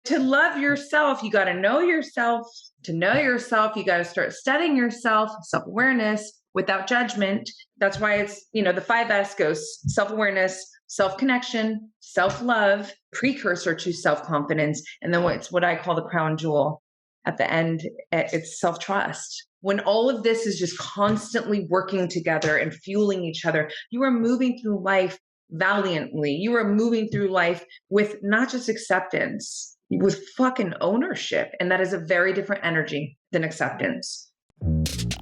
To love yourself, you got to know yourself. To know yourself, you got to start studying yourself, self-awareness without judgment. That's why it's, the 5S goes self-awareness, self-connection, self-love, precursor to self-confidence. And then it's what I call the crown jewel at the end. It's self-trust. When all of this is just constantly working together and fueling each other, you are moving through life valiantly. You are moving through life with not just acceptance, with fucking ownership. And that is a very different energy than acceptance.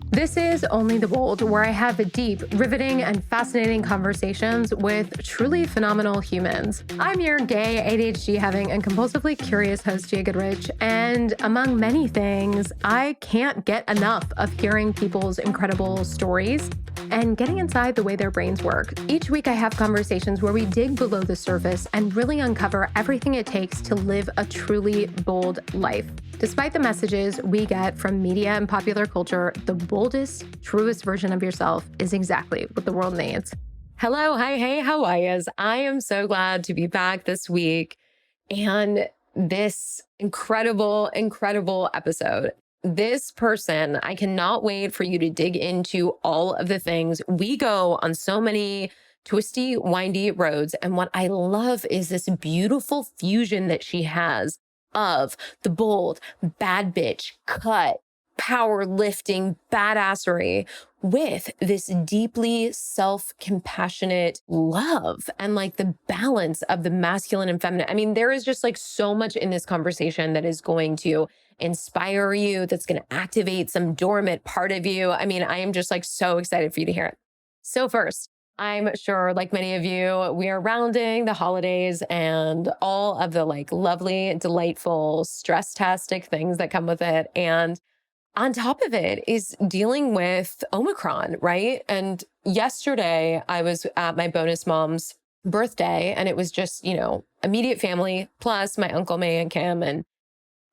This is Only the Bold, where I have deep, riveting, and fascinating conversations with truly phenomenal humans. I'm your gay, ADHD-having, and compulsively curious host, Gia Goodrich, and among many things, I can't get enough of hearing people's incredible stories and getting inside the way their brains work. Each week, I have conversations where we dig below the surface and really uncover everything it takes to live a truly bold life. Despite the messages we get from media and popular culture, the boldest, truest version of yourself is exactly what the world needs. Hello, hi, hey, how are yous? I am so glad to be back this week and this incredible, incredible episode. This person, I cannot wait for you to dig into all of the things. We go on so many twisty, windy roads, and what I love is this beautiful fusion that she has of the bold, bad bitch, cut, powerlifting, badassery with this deeply self-compassionate love and like the balance of the masculine and feminine. I mean, there is just like so much in this conversation that is going to inspire you, that's going to activate some dormant part of you. I mean, I am just like so excited for you to hear it. So first, I'm sure, like many of you, we are rounding the holidays and all of the like lovely, delightful, stress-tastic things that come with it. And on top of it is dealing with Omicron, right? And yesterday I was at my bonus mom's birthday and it was just, immediate family plus my Uncle May and Kim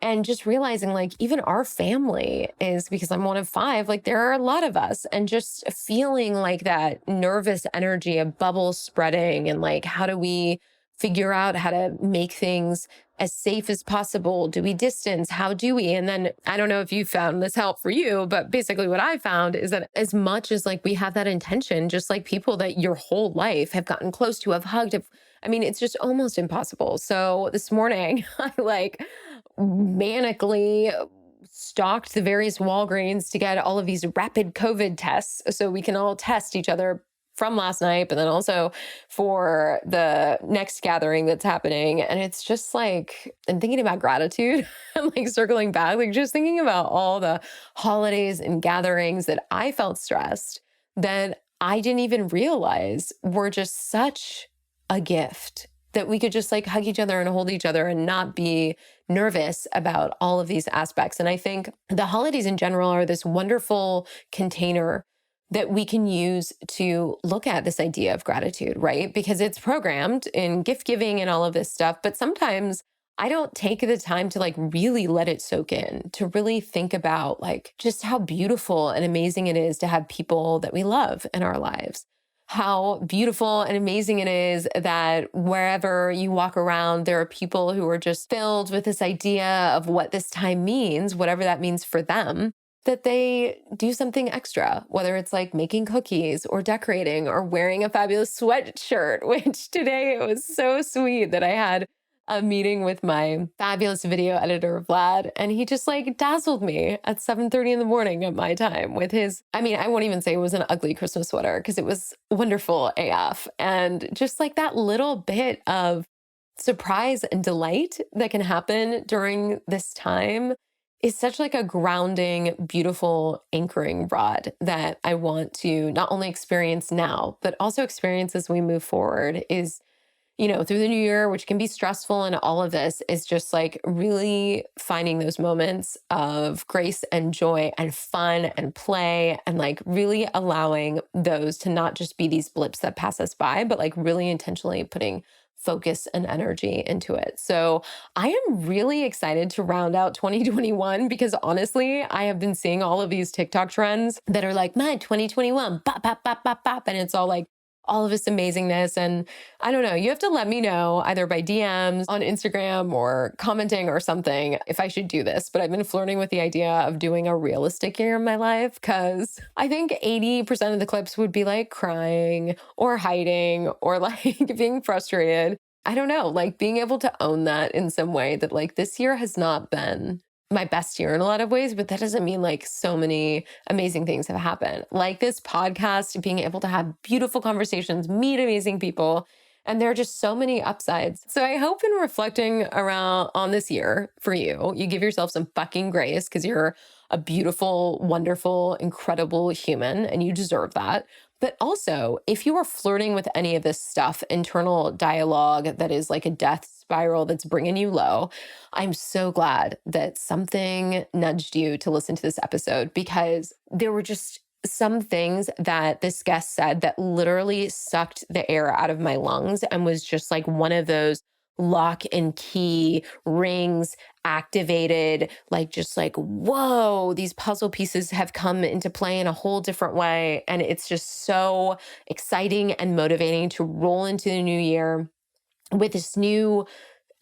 and just realizing like even our family is, because I'm one of 5, like there are a lot of us, and just feeling like that nervous energy, a bubble spreading, and like, how do we figure out how to make things as safe as possible? Do we distance? How do we? And then I don't know if you found this help for you, but basically what I found is that as much as like we have that intention, just like people that your whole life have gotten close to, have hugged, it's just almost impossible. So this morning I like manically stalked the various Walgreens to get all of these rapid COVID tests so we can all test each other from last night, but then also for the next gathering that's happening. And it's just like, I'm thinking about gratitude and like circling back, like just thinking about all the holidays and gatherings that I felt stressed that I didn't even realize were just such a gift, that we could just like hug each other and hold each other and not be nervous about all of these aspects. And I think the holidays in general are this wonderful container that we can use to look at this idea of gratitude, right? Because it's programmed in gift giving and all of this stuff. But sometimes I don't take the time to like really let it soak in, to really think about like just how beautiful and amazing it is to have people that we love in our lives. How beautiful and amazing it is that wherever you walk around, there are people who are just filled with this idea of what this time means, whatever that means for them, that they do something extra, whether it's like making cookies or decorating or wearing a fabulous sweatshirt, which today it was so sweet that I had a meeting with my fabulous video editor, Vlad, and he just like dazzled me at 7:30 in the morning at my time with his, I won't even say it was an ugly Christmas sweater because it was wonderful AF. And just like that little bit of surprise and delight that can happen during this time is such like a grounding, beautiful anchoring rod that I want to not only experience now, but also experience as we move forward is, through the new year, which can be stressful, and all of this is just like really finding those moments of grace and joy and fun and play, and like really allowing those to not just be these blips that pass us by, but like really intentionally putting focus and energy into it. So I am really excited to round out 2021 because honestly, I have been seeing all of these TikTok trends that are like, my 2021, bop, bop, bop, bop, bop. And it's all like all of this amazingness. And I don't know, you have to let me know either by DMs on Instagram or commenting or something if I should do this. But I've been flirting with the idea of doing a realistic year in my life because I think 80% of the clips would be like crying or hiding or like being frustrated. I don't know, like being able to own that in some way that like this year has not been my best year in a lot of ways, but that doesn't mean like so many amazing things have happened. Like this podcast, being able to have beautiful conversations, meet amazing people, and there are just so many upsides. So I hope in reflecting around on this year for you, you give yourself some fucking grace because you're a beautiful, wonderful, incredible human and you deserve that. But also, if you are flirting with any of this stuff, internal dialogue that is like a death spiral that's bringing you low, I'm so glad that something nudged you to listen to this episode because there were just some things that this guest said that literally sucked the air out of my lungs and was just like one of those lock and key rings activated, like just like, whoa, these puzzle pieces have come into play in a whole different way. And it's just so exciting and motivating to roll into the new year with this new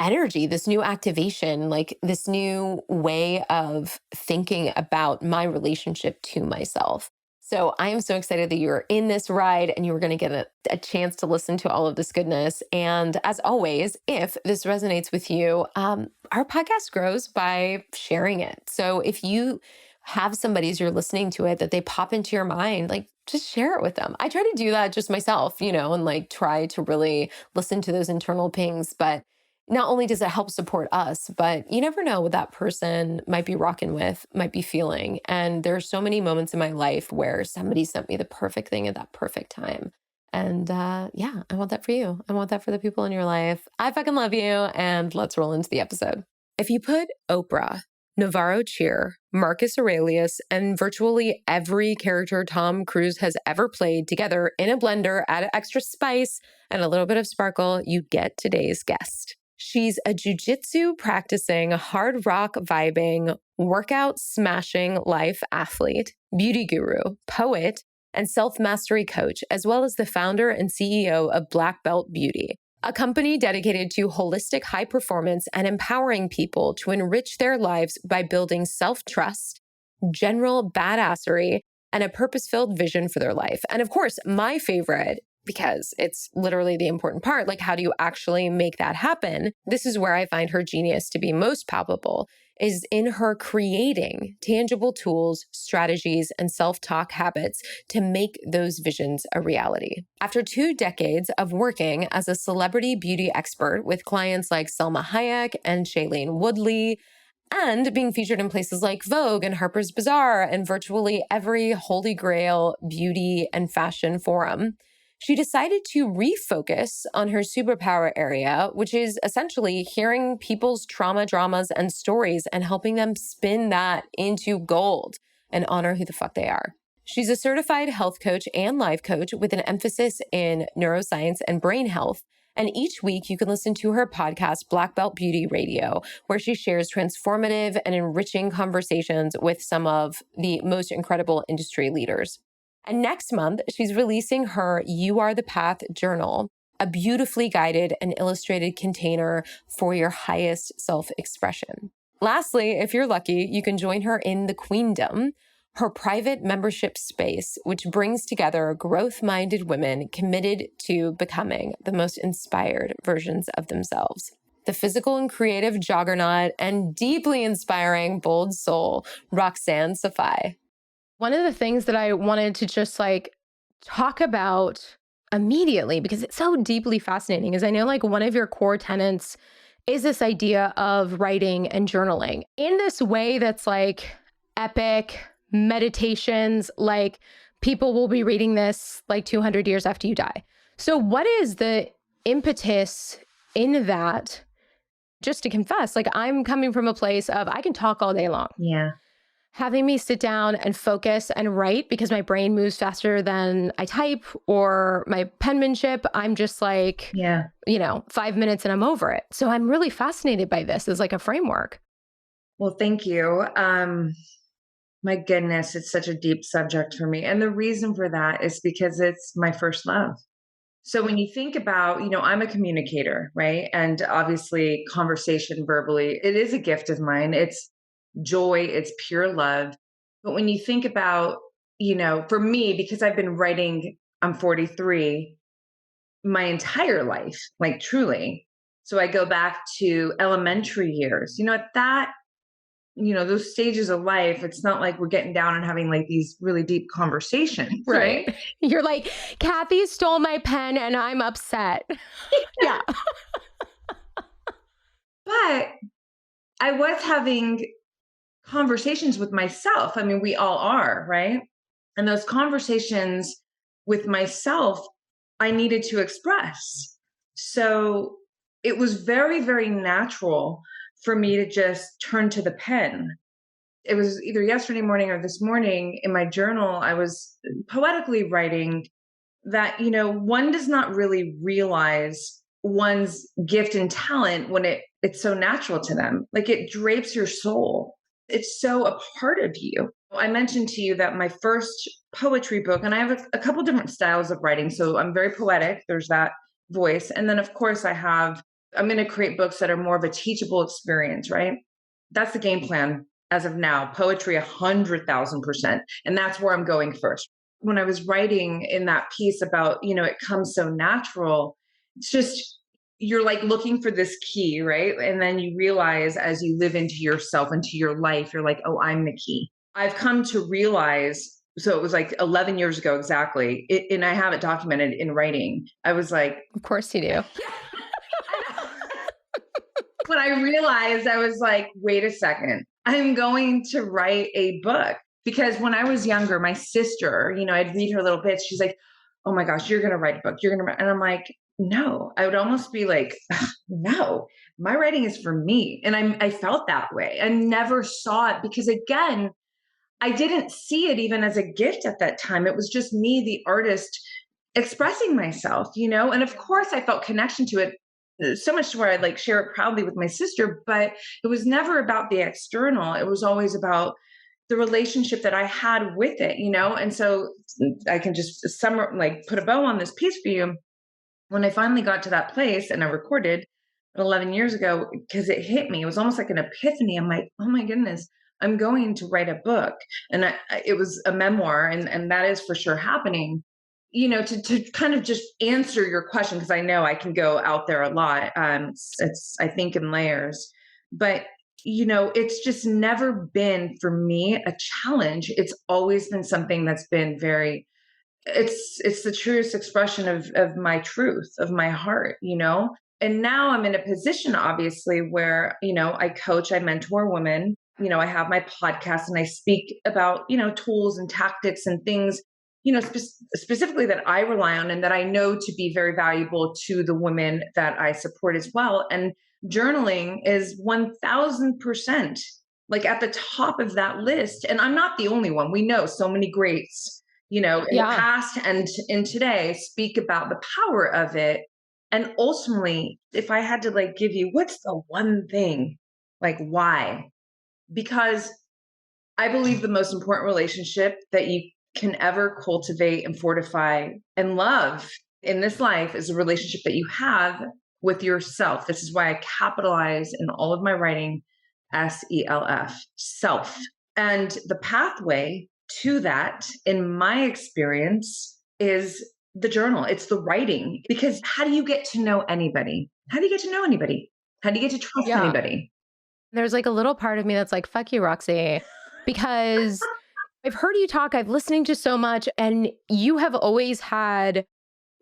energy, this new activation, like this new way of thinking about my relationship to myself. So I am so excited that you're in this ride and you're going to get a chance to listen to all of this goodness. And as always, if this resonates with you, our podcast grows by sharing it. So if you have somebody as you're listening to it that they pop into your mind, like just share it with them. I try to do that just myself, and like try to really listen to those internal pings. But not only does it help support us, but you never know what that person might be rocking with, might be feeling. And there's so many moments in my life where somebody sent me the perfect thing at that perfect time. And yeah, I want that for you. I want that for the people in your life. I fucking love you. And let's roll into the episode. If you put Oprah, Navarro Cheer, Marcus Aurelius, and virtually every character Tom Cruise has ever played together in a blender, add extra spice and a little bit of sparkle, you get today's guest. She's a jujitsu practicing, hard rock vibing, workout smashing life athlete, beauty guru, poet, and self-mastery coach, as well as the founder and CEO of Black Belt Beauty, a company dedicated to holistic high performance and empowering people to enrich their lives by building self-trust, general badassery, and a purpose-filled vision for their life. And of course, my favorite, because it's literally the important part, like how do you actually make that happen? This is where I find her genius to be most palpable, is in her creating tangible tools, strategies, and self-talk habits to make those visions a reality. After 2 decades of working as a celebrity beauty expert with clients like Selma Hayek and Shailene Woodley, and being featured in places like Vogue and Harper's Bazaar and virtually every holy grail beauty and fashion forum, she decided to refocus on her superpower area, which is essentially hearing people's trauma, dramas, and stories and helping them spin that into gold and honor who the fuck they are. She's a certified health coach and life coach with an emphasis in neuroscience and brain health. And each week you can listen to her podcast, Black Belt Beauty Radio, where she shares transformative and enriching conversations with some of the most incredible industry leaders. And next month, she's releasing her You Are the Path journal, a beautifully guided and illustrated container for your highest self-expression. Lastly, if you're lucky, you can join her in the Queendom, her private membership space, which brings together growth-minded women committed to becoming the most inspired versions of themselves. The physical and creative juggernaut and deeply inspiring bold soul, Roxanne Saffaie. One of the things that I wanted to just like talk about immediately, because it's so deeply fascinating, is I know like one of your core tenets is this idea of writing and journaling in this way that's like epic meditations, like people will be reading this like 200 years after you die. So what is the impetus in that? Just to confess, like I'm coming from a place of I can talk all day long. Yeah. Having me sit down and focus and write because my brain moves faster than I type or my penmanship, I'm just like, 5 minutes and I'm over it. So I'm really fascinated by this as like a framework. Well, thank you. My goodness, it's such a deep subject for me. And the reason for that is because it's my first love. So when you think about, I'm a communicator, right? And obviously conversation verbally, it is a gift of mine. It's joy, it's pure love. But when you think about, for me, because I've been writing, I'm 43, my entire life, like truly. So I go back to elementary years. At that, those stages of life, it's not like we're getting down and having like these really deep conversations, right? Right. You're like, Kathy stole my pen and I'm upset. Yeah. But I was having conversations with myself. I mean, we all are, right? And those conversations with myself, I needed to express. So it was very, very natural for me to just turn to the pen. It was either yesterday morning or this morning in my journal, I was poetically writing that, one does not really realize one's gift and talent when it's so natural to them. Like it drapes your soul. It's so a part of you. I mentioned to you that my first poetry book, and I have a couple different styles of writing. So I'm very poetic. There's that voice. And then of course I'm going to create books that are more of a teachable experience, right? That's the game plan as of now. Poetry, 100,000%. And that's where I'm going first. When I was writing in that piece about, it comes so natural, it's just, you're like looking for this key, right? And then you realize as you live into yourself, into your life, you're like, oh, I'm the key. I've come to realize, so it was like 11 years ago exactly, and I have it documented in writing. I was like, of course you do. When I realized, I was like, wait a second, I'm going to write a book. Because when I was younger, my sister, I'd read her little bits. She's like, oh my gosh, you're going to write a book. You're going to, and I'm like, no, I would almost be like, no, my writing is for me. And I felt that way. I never saw it because again, I didn't see it even as a gift at that time. It was just me, the artist, expressing myself, and of course I felt connection to it so much to where I'd like share it proudly with my sister, but it was never about the external. It was always about the relationship that I had with it, and so I can just put a bow on this piece for you. When I finally got to that place and I recorded 11 years ago, because it hit me, it was almost like an epiphany. I'm like, oh my goodness, I'm going to write a book. And it was a memoir, and that is for sure happening. To kind of just answer your question, because I know I can go out there a lot. It's I think in layers, but it's just never been for me a challenge. It's always been something that's been very, it's the truest expression of my truth, of my heart, and now I'm in a position obviously where, I coach, I mentor women, I have my podcast and I speak about, tools and tactics and things, specifically that I rely on and that I know to be very valuable to the women that I support as well. And journaling is 1000% like at the top of that list. And I'm not the only one. We know so many greats, in the past and in today speak about the power of it. And ultimately, if I had to like give you what's the one thing, like why? Because I believe the most important relationship that you can ever cultivate and fortify and love in this life is a relationship that you have with yourself. This is why I capitalize in all of my writing SELF, self. And the pathway to that, in my experience, is the journal. It's the writing. Because how do you get to know anybody? How do you get to know anybody? How do you get to trust anybody? There's like a little part of me that's like, fuck you, Roxy, because I've heard you talk, I've listening to so much, and you have always had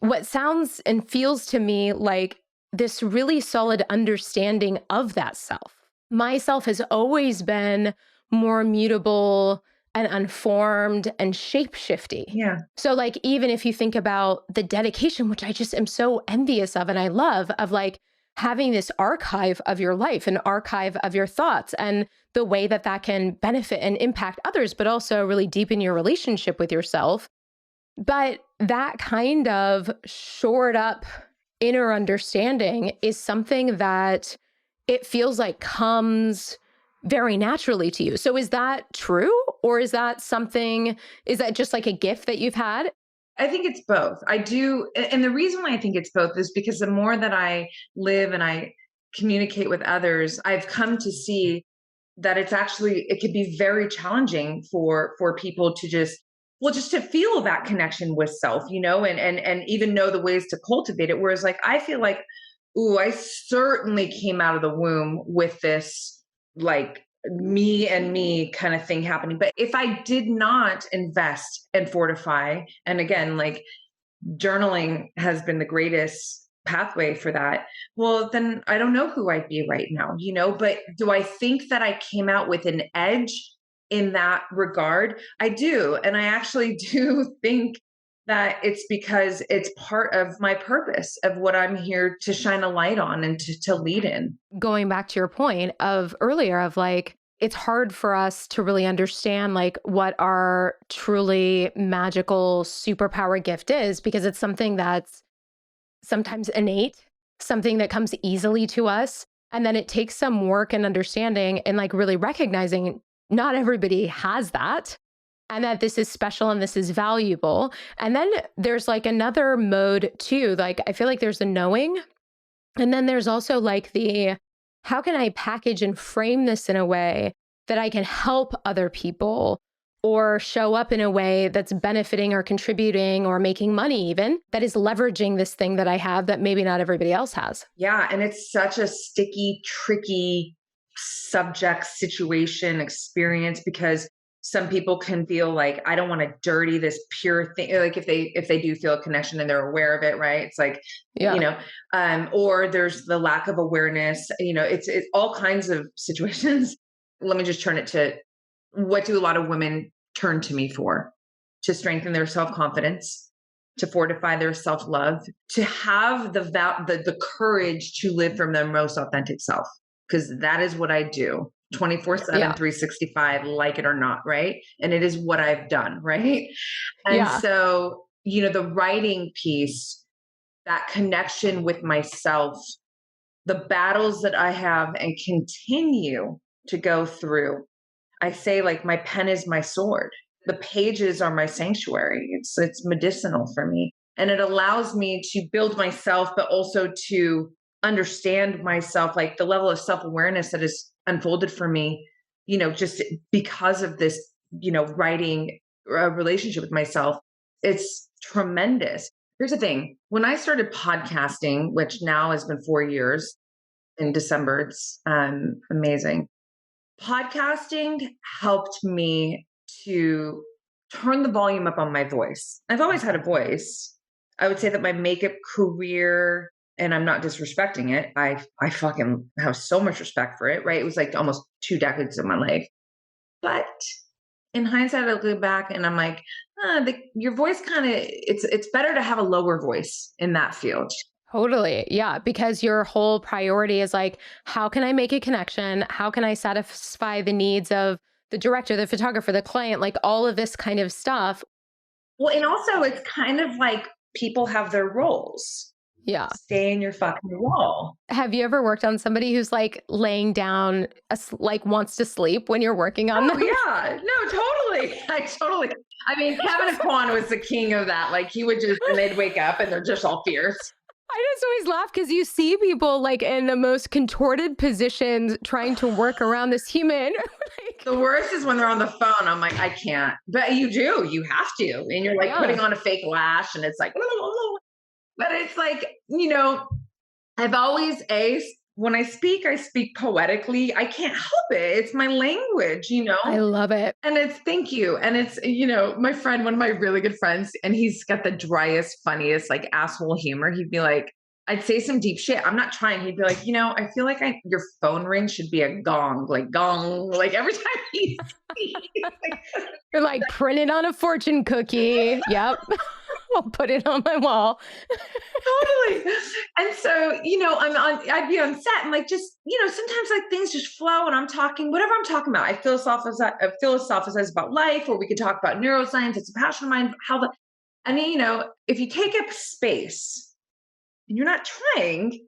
what sounds and feels to me like this really solid understanding of that self. Myself has always been more mutable and unformed and shape-shifty. Yeah. So like, even if you think about the dedication, which I just am so envious of and I love, of like having this archive of your life, an archive of your thoughts, and the way that that can benefit and impact others, but also really deepen your relationship with yourself. But that kind of shored up inner understanding is something that it feels like comes very naturally to you. So is that true? Or is that something, is that just like a gift that you've had? I think it's both. I do. And the reason why I think it's both is because the more that I live and I communicate with others, I've come to see that it could be very challenging for people to just to feel that connection with self, and even know the ways to cultivate it. Whereas like I feel like, ooh, I certainly came out of the womb with this like me and me kind of thing happening. But if I did not invest and fortify, and again, like journaling has been the greatest pathway for that, well, then I don't know who I'd be right now, But do I think that I came out with an edge in that regard? I do. And I actually do think that it's because it's part of my purpose of what I'm here to shine a light on and to lead in. Going back to your point of earlier of like, it's hard for us to really understand like what our truly magical superpower gift is because it's something that's sometimes innate, something that comes easily to us. And then it takes some work and understanding and like really recognizing not everybody has that and that this is special and this is valuable. And then there's like another mode too. Like I feel like there's the knowing. And then there's also like the how can I package and frame this in a way that I can help other people or show up in a way that's benefiting or contributing or making money, even that is leveraging this thing that I have that maybe not everybody else has. Yeah. And it's such a sticky, tricky subject, situation, experience, because some people can feel like I don't want to dirty this pure thing. Like if they do feel a connection and they're aware of it, right? It's like, Yeah. or there's the lack of awareness, it's all kinds of situations. Let me just turn it to what do a lot of women turn to me for? To strengthen their self-confidence, to fortify their self-love, to have the courage to live from their most authentic self. Because that is what I do 24/7, Yeah. 365, like it or not, right? And it is what I've done, right? And Yeah. so, the writing piece, that connection with myself, the battles that I have and continue to go through, I say like my pen is my sword. The pages are my sanctuary. It's medicinal for me. And it allows me to build myself, but also to understand myself, like the level of self-awareness that has unfolded for me, just because of this, writing relationship with myself. It's tremendous. Here's the thing. When I started podcasting, which now has been 4 years in December, it's amazing. Podcasting helped me to turn the volume up on my voice. I've always had a voice. I would say that my makeup career, and I'm not disrespecting it, I fucking have so much respect for it, right? It was like almost 2 decades of my life. But in hindsight, I look back and I'm like, your voice it's better to have a lower voice in that field. Totally. Yeah. Because your whole priority is like, how can I make a connection? How can I satisfy the needs of the director, the photographer, the client, like all of this kind of stuff? Well, and also it's kind of like people have their roles. Yeah. Stay in your fucking role. Have you ever worked on somebody who's like laying down, like wants to sleep when you're working on Oh them? yeah, no, totally. I mean, Kevin Kwan was the king of that. Like he would just, and they'd wake up and they're just all fierce. I just always laugh because you see people like in the most contorted positions trying to work around this human. Like, The worst is when they're on the phone. I'm like, I can't. But you have to. And you're like yeah. putting on a fake lash and it's like, but it's like, I've always when I speak poetically. I can't help it. It's my language, I love it. And it's thank you. And it's, my friend, one of my really good friends, and he's got the driest, funniest, like asshole humor. He'd be like, I'd say some deep shit. I'm not trying. He'd be like, I feel like your phone ring should be a gong, like every time he speaks. You're like printed on a fortune cookie. Yep. I'll put it on my wall. Totally. And so, I'd be on set and like just, sometimes like things just flow and I'm talking, whatever I'm talking about. I philosophize about life, or we could talk about neuroscience. It's a passion of mine. If you take up space and you're not trying,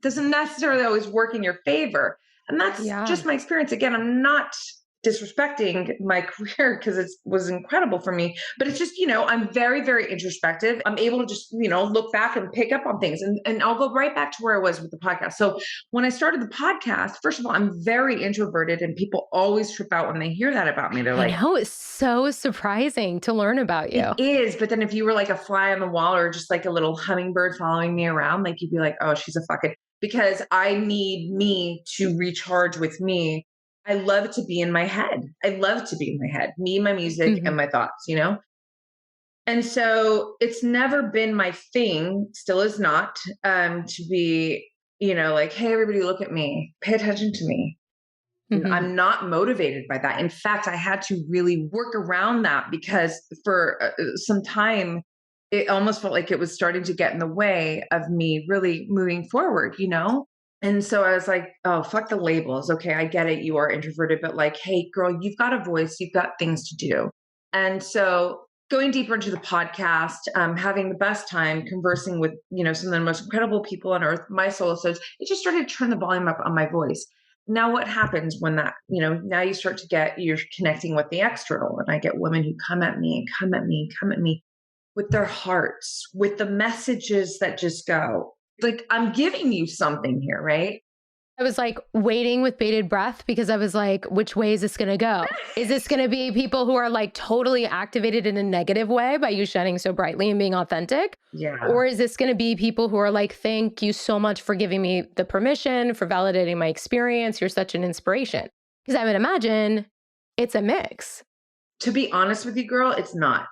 doesn't necessarily always work in your favor. And that's just my experience. Again, I'm not disrespecting my career because it was incredible for me. But it's just, I'm very, very introspective. I'm able to just, look back and pick up on things. And I'll go right back to where I was with the podcast. So when I started the podcast, first of all, I'm very introverted and people always trip out when they hear that about me. They're like, I know, it's so surprising to learn about you. It is. But then if you were like a fly on the wall or just like a little hummingbird following me around, like you'd be like, oh, she's a fucking, because I need me to recharge with me. I love to be in my head. I love to be in my head, me, my music, and my thoughts, And so it's never been my thing, still is not, to be, like, hey, everybody look at me, pay attention to me. I'm not motivated by that. In fact, I had to really work around that because for some time, it almost felt like it was starting to get in the way of me really moving forward, And so I was like, oh, fuck the labels. Okay, I get it. You are introverted, but like, hey, girl, you've got a voice. You've got things to do. And so going deeper into the podcast, having the best time conversing with, some of the most incredible people on earth, my solo episodes, it just started to turn the volume up on my voice. Now what happens when that, now you start to you're connecting with the external, and I get women who come at me with their hearts, with the messages that just go, like, I'm giving you something here, right? I was like waiting with bated breath because I was like, which way is this going to go? Is this going to be people who are like totally activated in a negative way by you shining so brightly and being authentic? Yeah. Or is this going to be people who are like, thank you so much for giving me the permission, for validating my experience. You're such an inspiration. Because I would imagine it's a mix. To be honest with you, girl, it's not.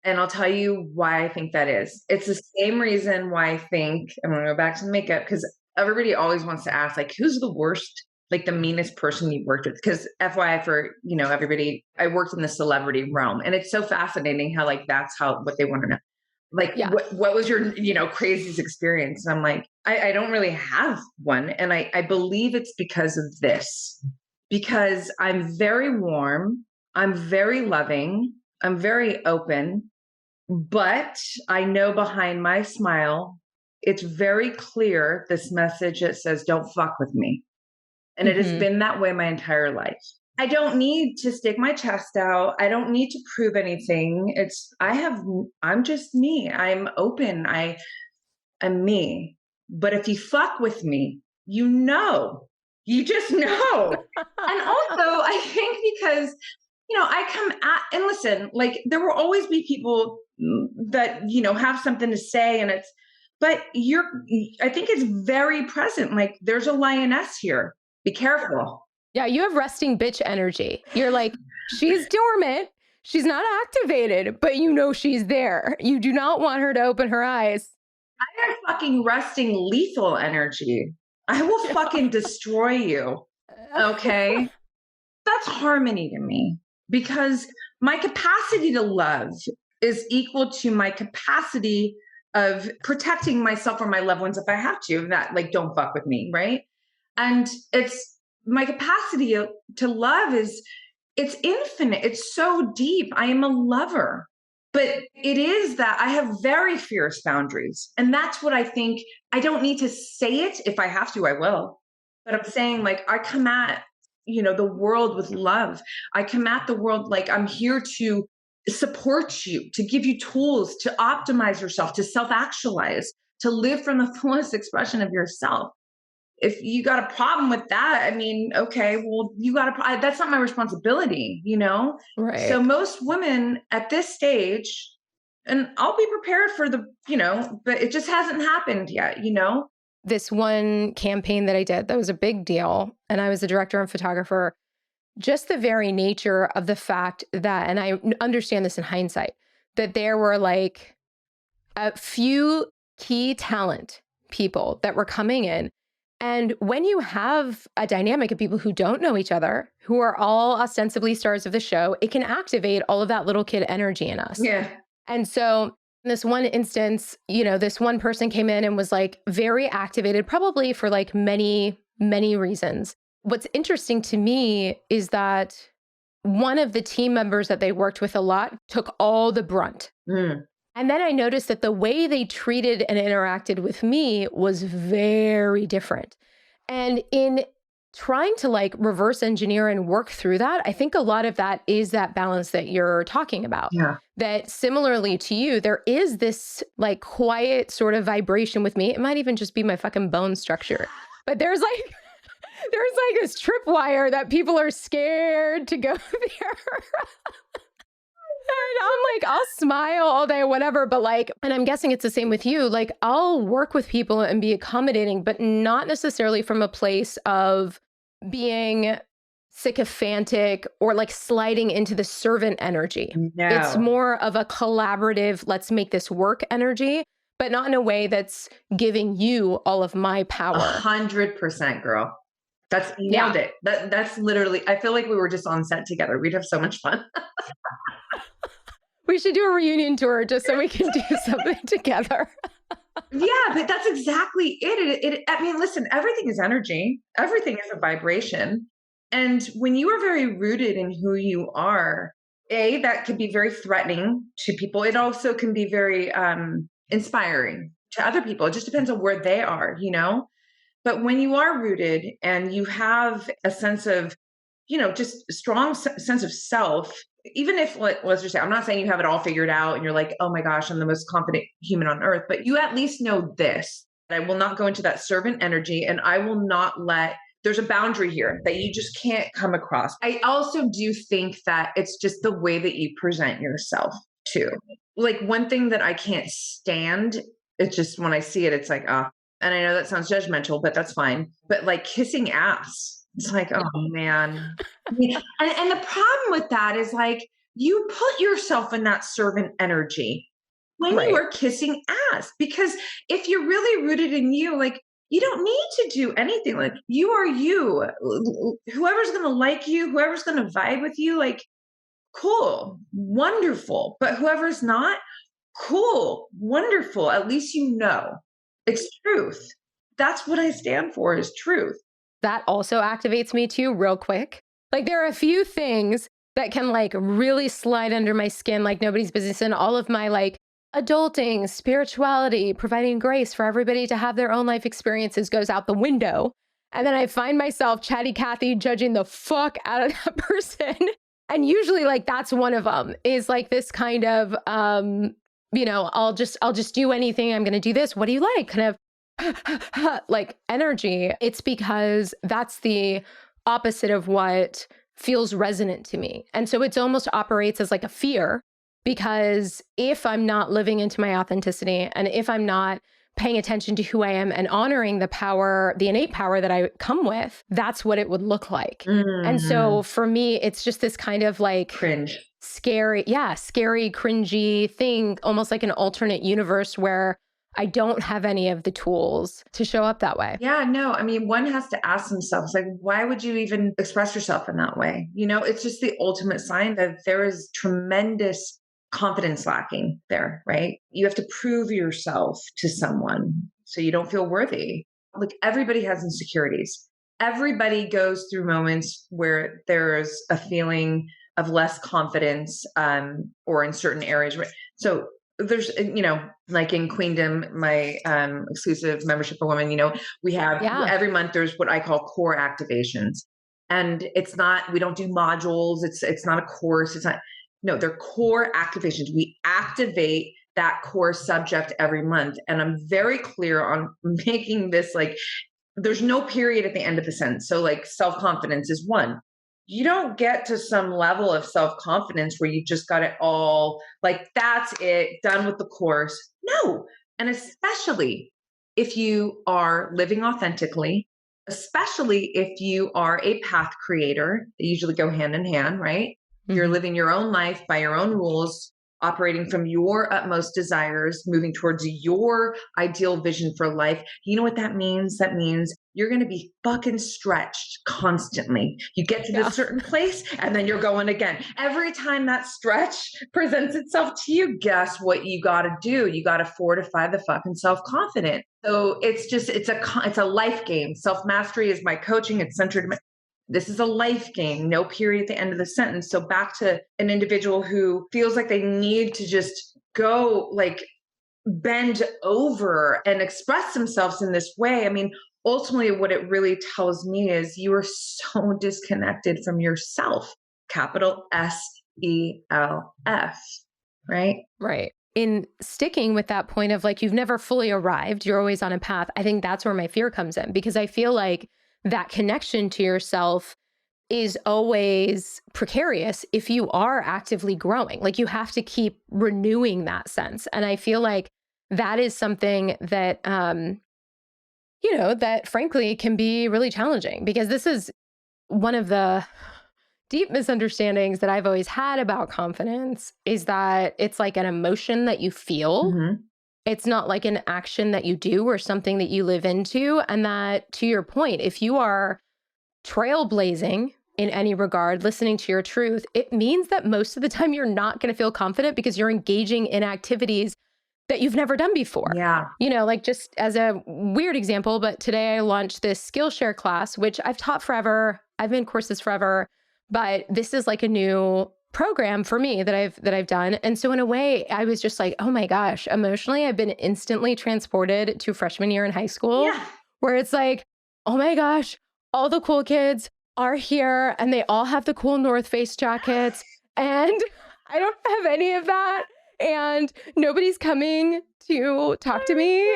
And I'll tell you why I think that is. It's the same reason why I think, I'm going to go back to the makeup, because everybody always wants to ask, like, who's the worst, like the meanest person you've worked with? Because FYI for, everybody, I worked in the celebrity realm. And it's so fascinating how like, that's what they want to know. Like, what was your, craziest experience? And I'm like, I don't really have one. And I believe it's because of this, because I'm very warm. I'm very loving. I'm very open, but I know behind my smile, it's very clear, this message that says, don't fuck with me. And it has been that way my entire life. I don't need to stick my chest out. I don't need to prove anything. I'm just me. I'm open. I'm me. But if you fuck with me, you just know. And also I think because, I come at, and listen, like there will always be people that, have something to say, but I think it's very present. Like there's a lioness here. Be careful. Yeah. You have resting bitch energy. You're like, she's dormant. She's not activated, but she's there. You do not want her to open her eyes. I have fucking resting lethal energy. I will fucking destroy you. Okay. That's harmony to me because my capacity to love is equal to my capacity of protecting myself or my loved ones if I have to, that like, don't fuck with me. Right. And it's my capacity to love it's infinite. It's so deep. I am a lover, but it is that I have very fierce boundaries. And that's what I think. I don't need to say it. If I have to, I will. But I'm saying like, I come at, the world with love. I come at the world like I'm here to support you, to give you tools to optimize yourself, to self-actualize, to live from the fullest expression of yourself. If you got a problem with that, I mean, okay, well, that's not my responsibility, Right. So most women at this stage, and I'll be prepared for but it just hasn't happened yet, This one campaign that I did, that was a big deal. And I was a director and photographer. Just the very nature of the fact that, and I understand this in hindsight, that there were like a few key talent people that were coming in. And when you have a dynamic of people who don't know each other, who are all ostensibly stars of the show, it can activate all of that little kid energy in us. Yeah. And so in this one instance, this one person came in and was like very activated, probably for like many, many reasons. What's interesting to me is that one of the team members that they worked with a lot took all the brunt. And then I noticed that the way they treated and interacted with me was very different. And in trying to like reverse engineer and work through that, I think a lot of that is that balance that you're talking about. Yeah. That similarly to you, there is this like quiet sort of vibration with me. It might even just be my fucking bone structure, but there's like this tripwire that people are scared to go there. And I'm like, I'll smile all day, whatever. But like, and I'm guessing it's the same with you. Like, I'll work with people and be accommodating, but not necessarily from a place of being sycophantic or like sliding into the servant energy. No. It's more of a collaborative, let's make this work energy, but not in a way that's giving you all of my power. 100%, girl. That's nailed it. That's literally, I feel like we were just on set together. We'd have so much fun. We should do a reunion tour just so we can do something together. Yeah, but that's exactly it. I mean, listen, everything is energy. Everything is a vibration. And when you are very rooted in who you are, that could be very threatening to people. It also can be very inspiring to other people. It just depends on where they are, you know? But when you are rooted and you have a sense of, just a strong sense of self, even if, let's just say, I'm not saying you have it all figured out and you're like, oh my gosh, I'm the most confident human on earth, but you at least know this, that I will not go into that servant energy and I will not there's a boundary here that you just can't come across. I also do think that it's just the way that you present yourself too. Like one thing that I can't stand, it's just when I see it, it's like, and I know that sounds judgmental, but that's fine. But like kissing ass, it's like, oh man. And the problem with that is like, you put yourself in that servant energy when you are kissing ass, because if you're really rooted in you, like you don't need to do anything. Like you are you. Whoever's going to like you, whoever's going to vibe with you, like cool, wonderful. But whoever's not, cool, wonderful. At least you know. It's truth. That's what I stand for, is truth. That also activates me too, real quick. Like there are a few things that can like really slide under my skin like nobody's business, and all of my like adulting, spirituality, providing grace for everybody to have their own life experiences goes out the window. And then I find myself chatty Cathy judging the fuck out of that person. And usually like that's one of them, is like this kind of I'll just do anything. I'm going to do this. What do you like? Kind of like energy. It's because that's the opposite of what feels resonant to me. And so it's almost operates as like a fear, because if I'm not living into my authenticity and if I'm not paying attention to who I am and honoring the power, the innate power that I come with, that's what it would look like. Mm-hmm. And so for me, it's just this kind of like cringe. Scary, cringy thing, almost like an alternate universe where I don't have any of the tools to show up that way. Yeah, no, I mean, one has to ask themselves, like, why would you even express yourself in that way? It's just the ultimate sign that there is tremendous confidence lacking there, right? You have to prove yourself to someone so you don't feel worthy. Like everybody has insecurities. Everybody goes through moments where there's a feeling of less confidence or in certain areas. So there's, like in Queendom, my exclusive membership for women, we have every month there's what I call core activations. And we don't do modules. It's not a course. They're core activations. We activate that core subject every month. And I'm very clear on making this like, there's no period at the end of the sentence. So like self-confidence is one. You don't get to some level of self-confidence where you just got it all, like, that's it, done with the course. No. And especially if you are living authentically, especially if you are a path creator, they usually go hand in hand, right? Mm-hmm. You're living your own life by your own rules, operating from your utmost desires, moving towards your ideal vision for life. You know what that means? That means you're going to be fucking stretched constantly. You get to this certain place and then you're going again. Every time that stretch presents itself to you, guess what you got to do? You got to fortify the fucking self-confidence. So it's a life game. Self-mastery is my coaching. It's centered. This is a life game, no period at the end of the sentence. So back to an individual who feels like they need to just go like bend over and express themselves in this way. I mean, ultimately what it really tells me is you are so disconnected from yourself, capital SELF, right? Right. In sticking with that point of like, you've never fully arrived, you're always on a path. I think that's where my fear comes in, because I feel like that connection to yourself is always precarious if you are actively growing. Like, you have to keep renewing that sense. And I feel like that is something that, that frankly can be really challenging, because this is one of the deep misunderstandings that I've always had about confidence, is that it's like an emotion that you feel. Mm-hmm. It's not like an action that you do or something that you live into. And that, to your point, if you are trailblazing in any regard, listening to your truth, it means that most of the time you're not going to feel confident because you're engaging in activities that you've never done before. Yeah. Like, just as a weird example, but today I launched this Skillshare class, which I've taught forever. I've been in courses forever, but this is like a new program for me that I've done. And so in a way, I was just like, oh my gosh, emotionally, I've been instantly transported to freshman year in high school, Yeah. where it's like, oh my gosh, all the cool kids are here and they all have the cool North Face jackets. And I don't have any of that. And nobody's coming to talk to me,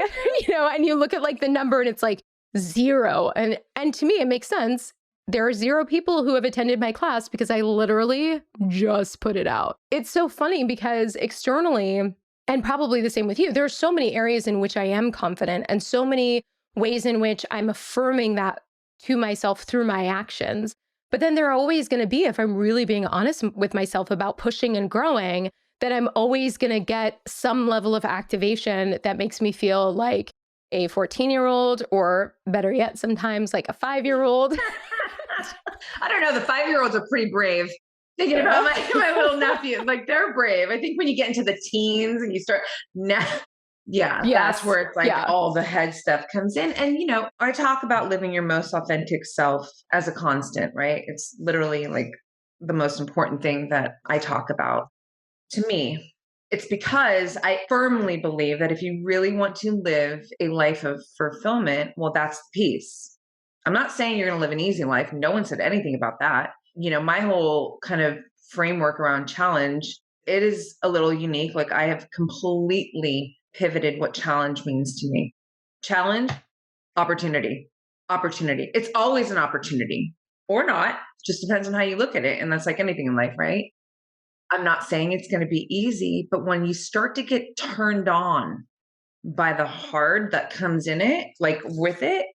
and you look at like the number and it's like 0. And to me, it makes sense. There are 0 people who have attended my class because I literally just put it out. It's so funny because externally, and probably the same with you, there are so many areas in which I am confident and so many ways in which I'm affirming that to myself through my actions. But then there are always going to be, if I'm really being honest with myself about pushing and growing, that I'm always going to get some level of activation that makes me feel like a 14-year-old, or better yet, sometimes like a 5-year-old. I don't know. The 5-year-olds are pretty brave. Thinking about my little nephew, like, they're brave. I think when you get into the teens and you start that's where it's like all the head stuff comes in. And, I talk about living your most authentic self as a constant, right? It's literally like the most important thing that I talk about. To me, it's because I firmly believe that if you really want to live a life of fulfillment, well, that's the piece. I'm not saying you're going to live an easy life. No one said anything about that. My whole kind of framework around challenge, it is a little unique. Like, I have completely pivoted what challenge means to me. Challenge, opportunity, opportunity. It's always an opportunity, or not. Just depends on how you look at it. And that's like anything in life, right? I'm not saying it's going to be easy, but when you start to get turned on by the hard that comes in it, like with it,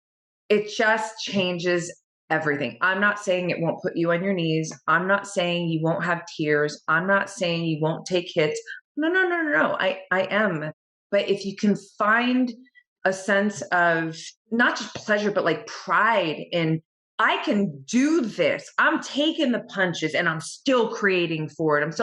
it just changes everything. I'm not saying it won't put you on your knees. I'm not saying you won't have tears. I'm not saying you won't take hits. No. I am. But if you can find a sense of not just pleasure, but like pride in, I can do this. I'm taking the punches and I'm still creating for it.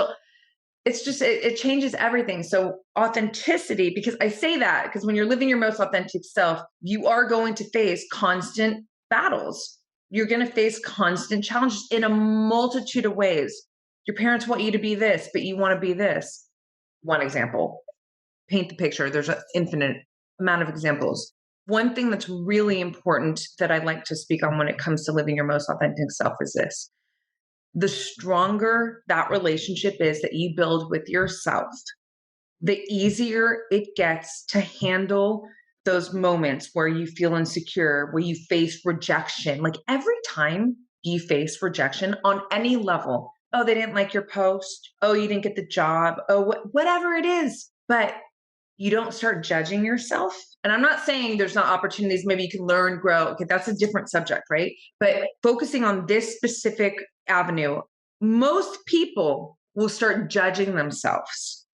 It's just, it changes everything. So authenticity, because I say that because when you're living your most authentic self, you are going to face constant battles. You're going to face constant challenges in a multitude of ways. Your parents want you to be this, but you want to be this. One example, paint the picture. There's an infinite amount of examples. One thing that's really important that I like to speak on when it comes to living your most authentic self is this. The stronger that relationship is that you build with yourself, the easier it gets to handle those moments where you feel insecure, where you face rejection. Like, every time you face rejection on any level, oh, they didn't like your post. Oh, you didn't get the job. Oh, whatever it is. But you don't start judging yourself. And I'm not saying there's not opportunities. Maybe you can learn, grow. Okay, that's a different subject, right? But focusing on this specific avenue, most people will start judging themselves.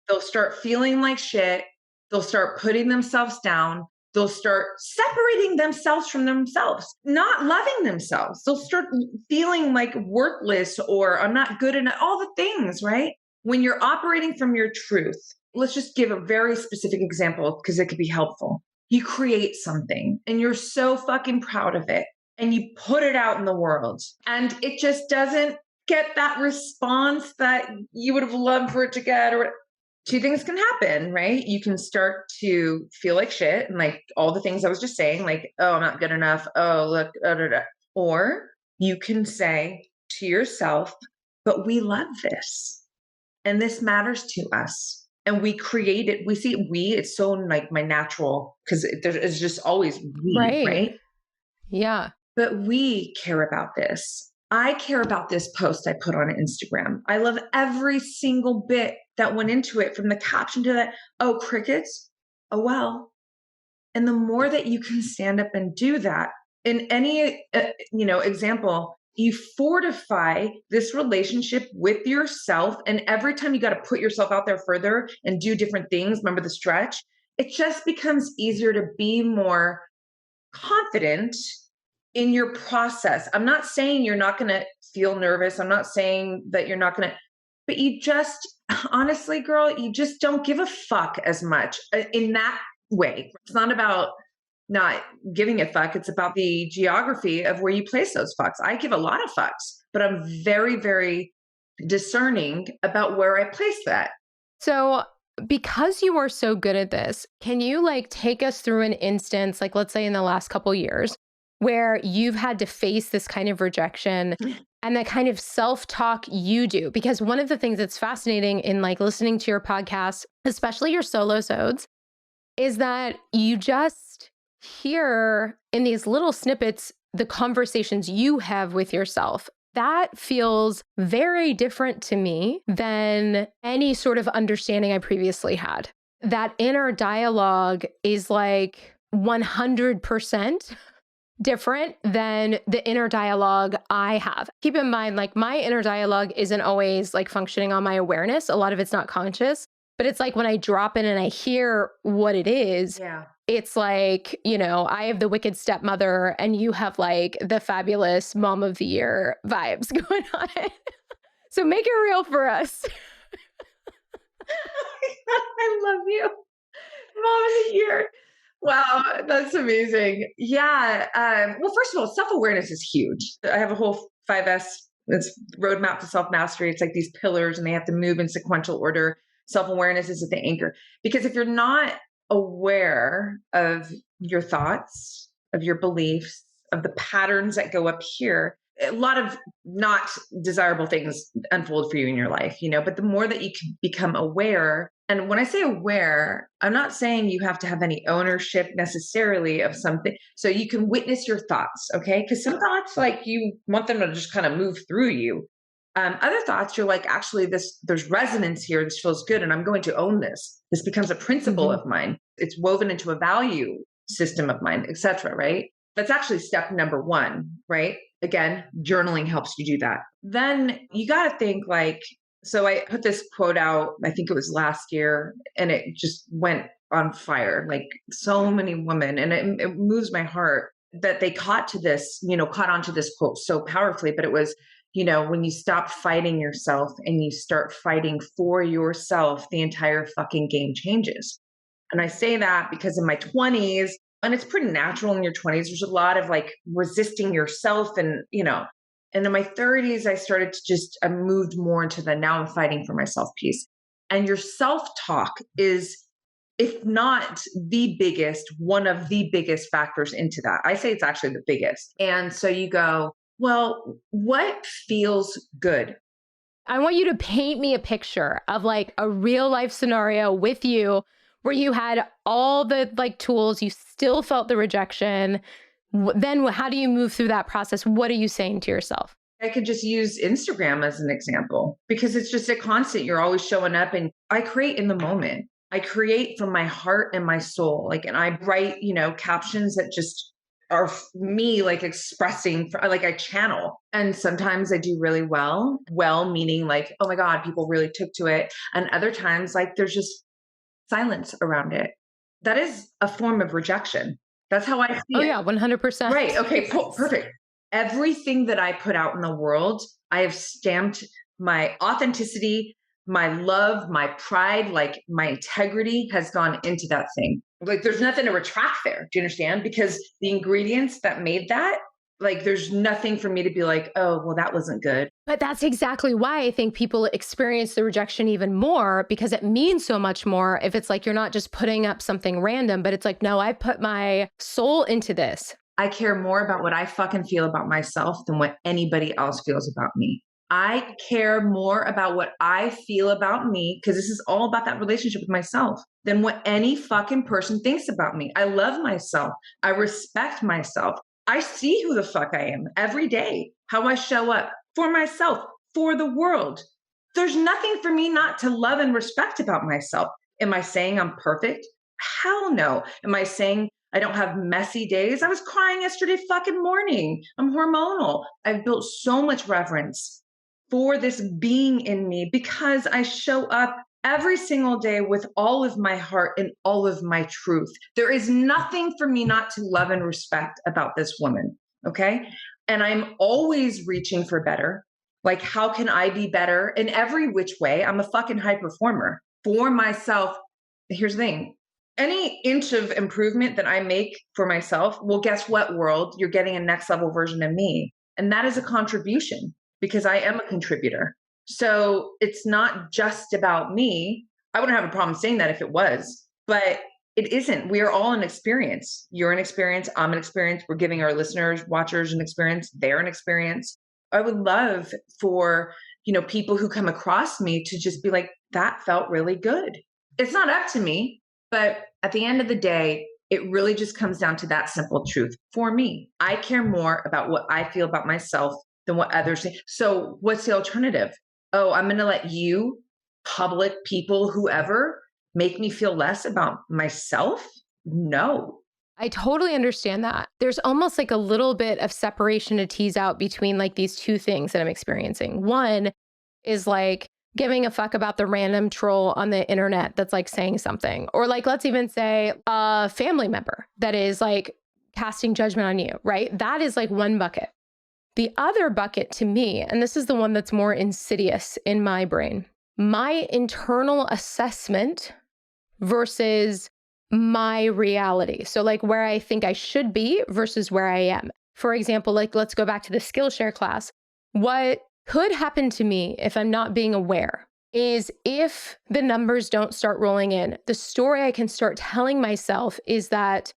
They'll start feeling like shit. They'll start putting themselves down. They'll start separating themselves from themselves, not loving themselves. They'll start feeling like worthless, or I'm not good enough, all the things, right? When you're operating from your truth, let's just give a very specific example because it could be helpful. You create something and you're so fucking proud of it and you put it out in the world and it just doesn't get that response that you would have loved for it to get, or two things can happen, right? You can start to feel like shit and like all the things I was just saying, like, oh, I'm not good enough. Oh, look, da, da, da. Or you can say to yourself, but we love this and this matters to us. And we create it. We see it's so like my natural, because it's just always we, Right. right? Yeah. But we care about this. I care about this post I put on Instagram. I love every single bit that went into it, from the caption to that, oh, crickets. Oh, well. And the more that you can stand up and do that in any, example, you fortify this relationship with yourself. And every time you got to put yourself out there further and do different things, remember the stretch, it just becomes easier to be more confident in your process. I'm not saying you're not going to feel nervous. I'm not saying that you're not going to, but you just, honestly, girl, you just don't give a fuck as much in that way. It's not about not giving a fuck. It's about the geography of where you place those fucks. I give a lot of fucks, but I'm very, very discerning about where I place that. So because you are so good at this, can you like take us through an instance, like let's say in the last couple years, where you've had to face this kind of rejection and the kind of self-talk you do? Because one of the things that's fascinating in like listening to your podcast, especially your solo sods, is that you just hear in these little snippets the conversations you have with yourself. That feels very different to me than any sort of understanding I previously had. That inner dialogue is like 100% different than the inner dialogue I have. Keep in mind, like my inner dialogue isn't always like functioning on my awareness. A lot of it's not conscious, but it's like when I drop in and I hear what it is, it's like, I have the wicked stepmother and you have like the fabulous mom of the year vibes going on. So make it real for us. I love you. Mom of the year. Wow, that's amazing. Yeah. Well, first of all, self-awareness is huge. I have a whole 5S, it's roadmap to self-mastery. It's like these pillars and they have to move in sequential order. Self-awareness is at the anchor. Because if you're not aware of your thoughts, of your beliefs, of the patterns that go up here, a lot of not desirable things unfold for you in your life, but the more that you can become aware. And when I say aware, I'm not saying you have to have any ownership necessarily of something. So you can witness your thoughts, okay? Because some thoughts, like you want them to just kind of move through you. Other thoughts, you're like, actually, there's resonance here. This feels good. And I'm going to own this. This becomes a principle of mine. It's woven into a value system of mine, et cetera, right? That's actually step number one, right? Again, journaling helps you do that. Then you got to think like, so I put this quote out, I think it was last year, and it just went on fire. Like so many women, and it moves my heart that they caught onto this quote so powerfully, but it was, when you stop fighting yourself and you start fighting for yourself, the entire fucking game changes. And I say that because in my 20s, and it's pretty natural in your 20s, there's a lot of like resisting yourself and in my 30s, I moved more into the now I'm fighting for myself piece. And your self-talk is, if not the biggest, one of the biggest factors into that. I say it's actually the biggest. And so you go, well, what feels good? I want you to paint me a picture of like a real life scenario with you where you had all the like tools, you still felt the rejection. Then how do you move through that process? What are you saying to yourself? I could just use Instagram as an example because it's just a constant. You're always showing up, and I create in the moment. I create from my heart and my soul. Like, and I write, captions that just are me like expressing, like I channel. And sometimes I do really well, meaning like, oh my God, people really took to it. And other times like there's just silence around it. That is a form of rejection. That's how I see it. Oh yeah, 100%. Right. Okay, perfect. Everything that I put out in the world, I have stamped my authenticity, my love, my pride, like my integrity has gone into that thing. Like there's nothing to retract there. Do you understand? Because the ingredients that made that Like, there's nothing for me to be like, oh, well, that wasn't good. But that's exactly why I think people experience the rejection even more, because it means so much more if it's like you're not just putting up something random, but it's like, no, I put my soul into this. I care more about what I fucking feel about myself than what anybody else feels about me. I care more about what I feel about me, because this is all about that relationship with myself, than what any fucking person thinks about me. I love myself. I respect myself. I see who the fuck I am every day, how I show up for myself, for the world. There's nothing for me not to love and respect about myself. Am I saying I'm perfect? Hell no. Am I saying I don't have messy days? I was crying yesterday fucking morning. I'm hormonal. I've built so much reverence for this being in me because I show up every single day with all of my heart and all of my truth. There is nothing for me not to love and respect about this woman. Okay. And I'm always reaching for better. Like, how can I be better in every which way? I'm a fucking high performer for myself. Here's the thing. Any inch of improvement that I make for myself, well, guess what, world? You're getting a next level version of me. And that is a contribution because I am a contributor. So it's not just about me. I wouldn't have a problem saying that if it was, but it isn't. We are all an experience. You're an experience. I'm an experience. We're giving our listeners, watchers an experience. They're an experience. I would love for, people who come across me to just be like, that felt really good. It's not up to me, but at the end of the day, it really just comes down to that simple truth. For me, I care more about what I feel about myself than what others say. So what's the alternative? Oh, I'm going to let you, public people, whoever, make me feel less about myself? No. I totally understand that. There's almost like a little bit of separation to tease out between like these two things that I'm experiencing. One is like giving a fuck about the random troll on the internet that's like saying something, or like, let's even say a family member that is like casting judgment on you, right? That is like one bucket. The other bucket to me, and this is the one that's more insidious in my brain, my internal assessment versus my reality. So like where I think I should be versus where I am. For example, like let's go back to the Skillshare class. What could happen to me if I'm not being aware is if the numbers don't start rolling in, the story I can start telling myself is that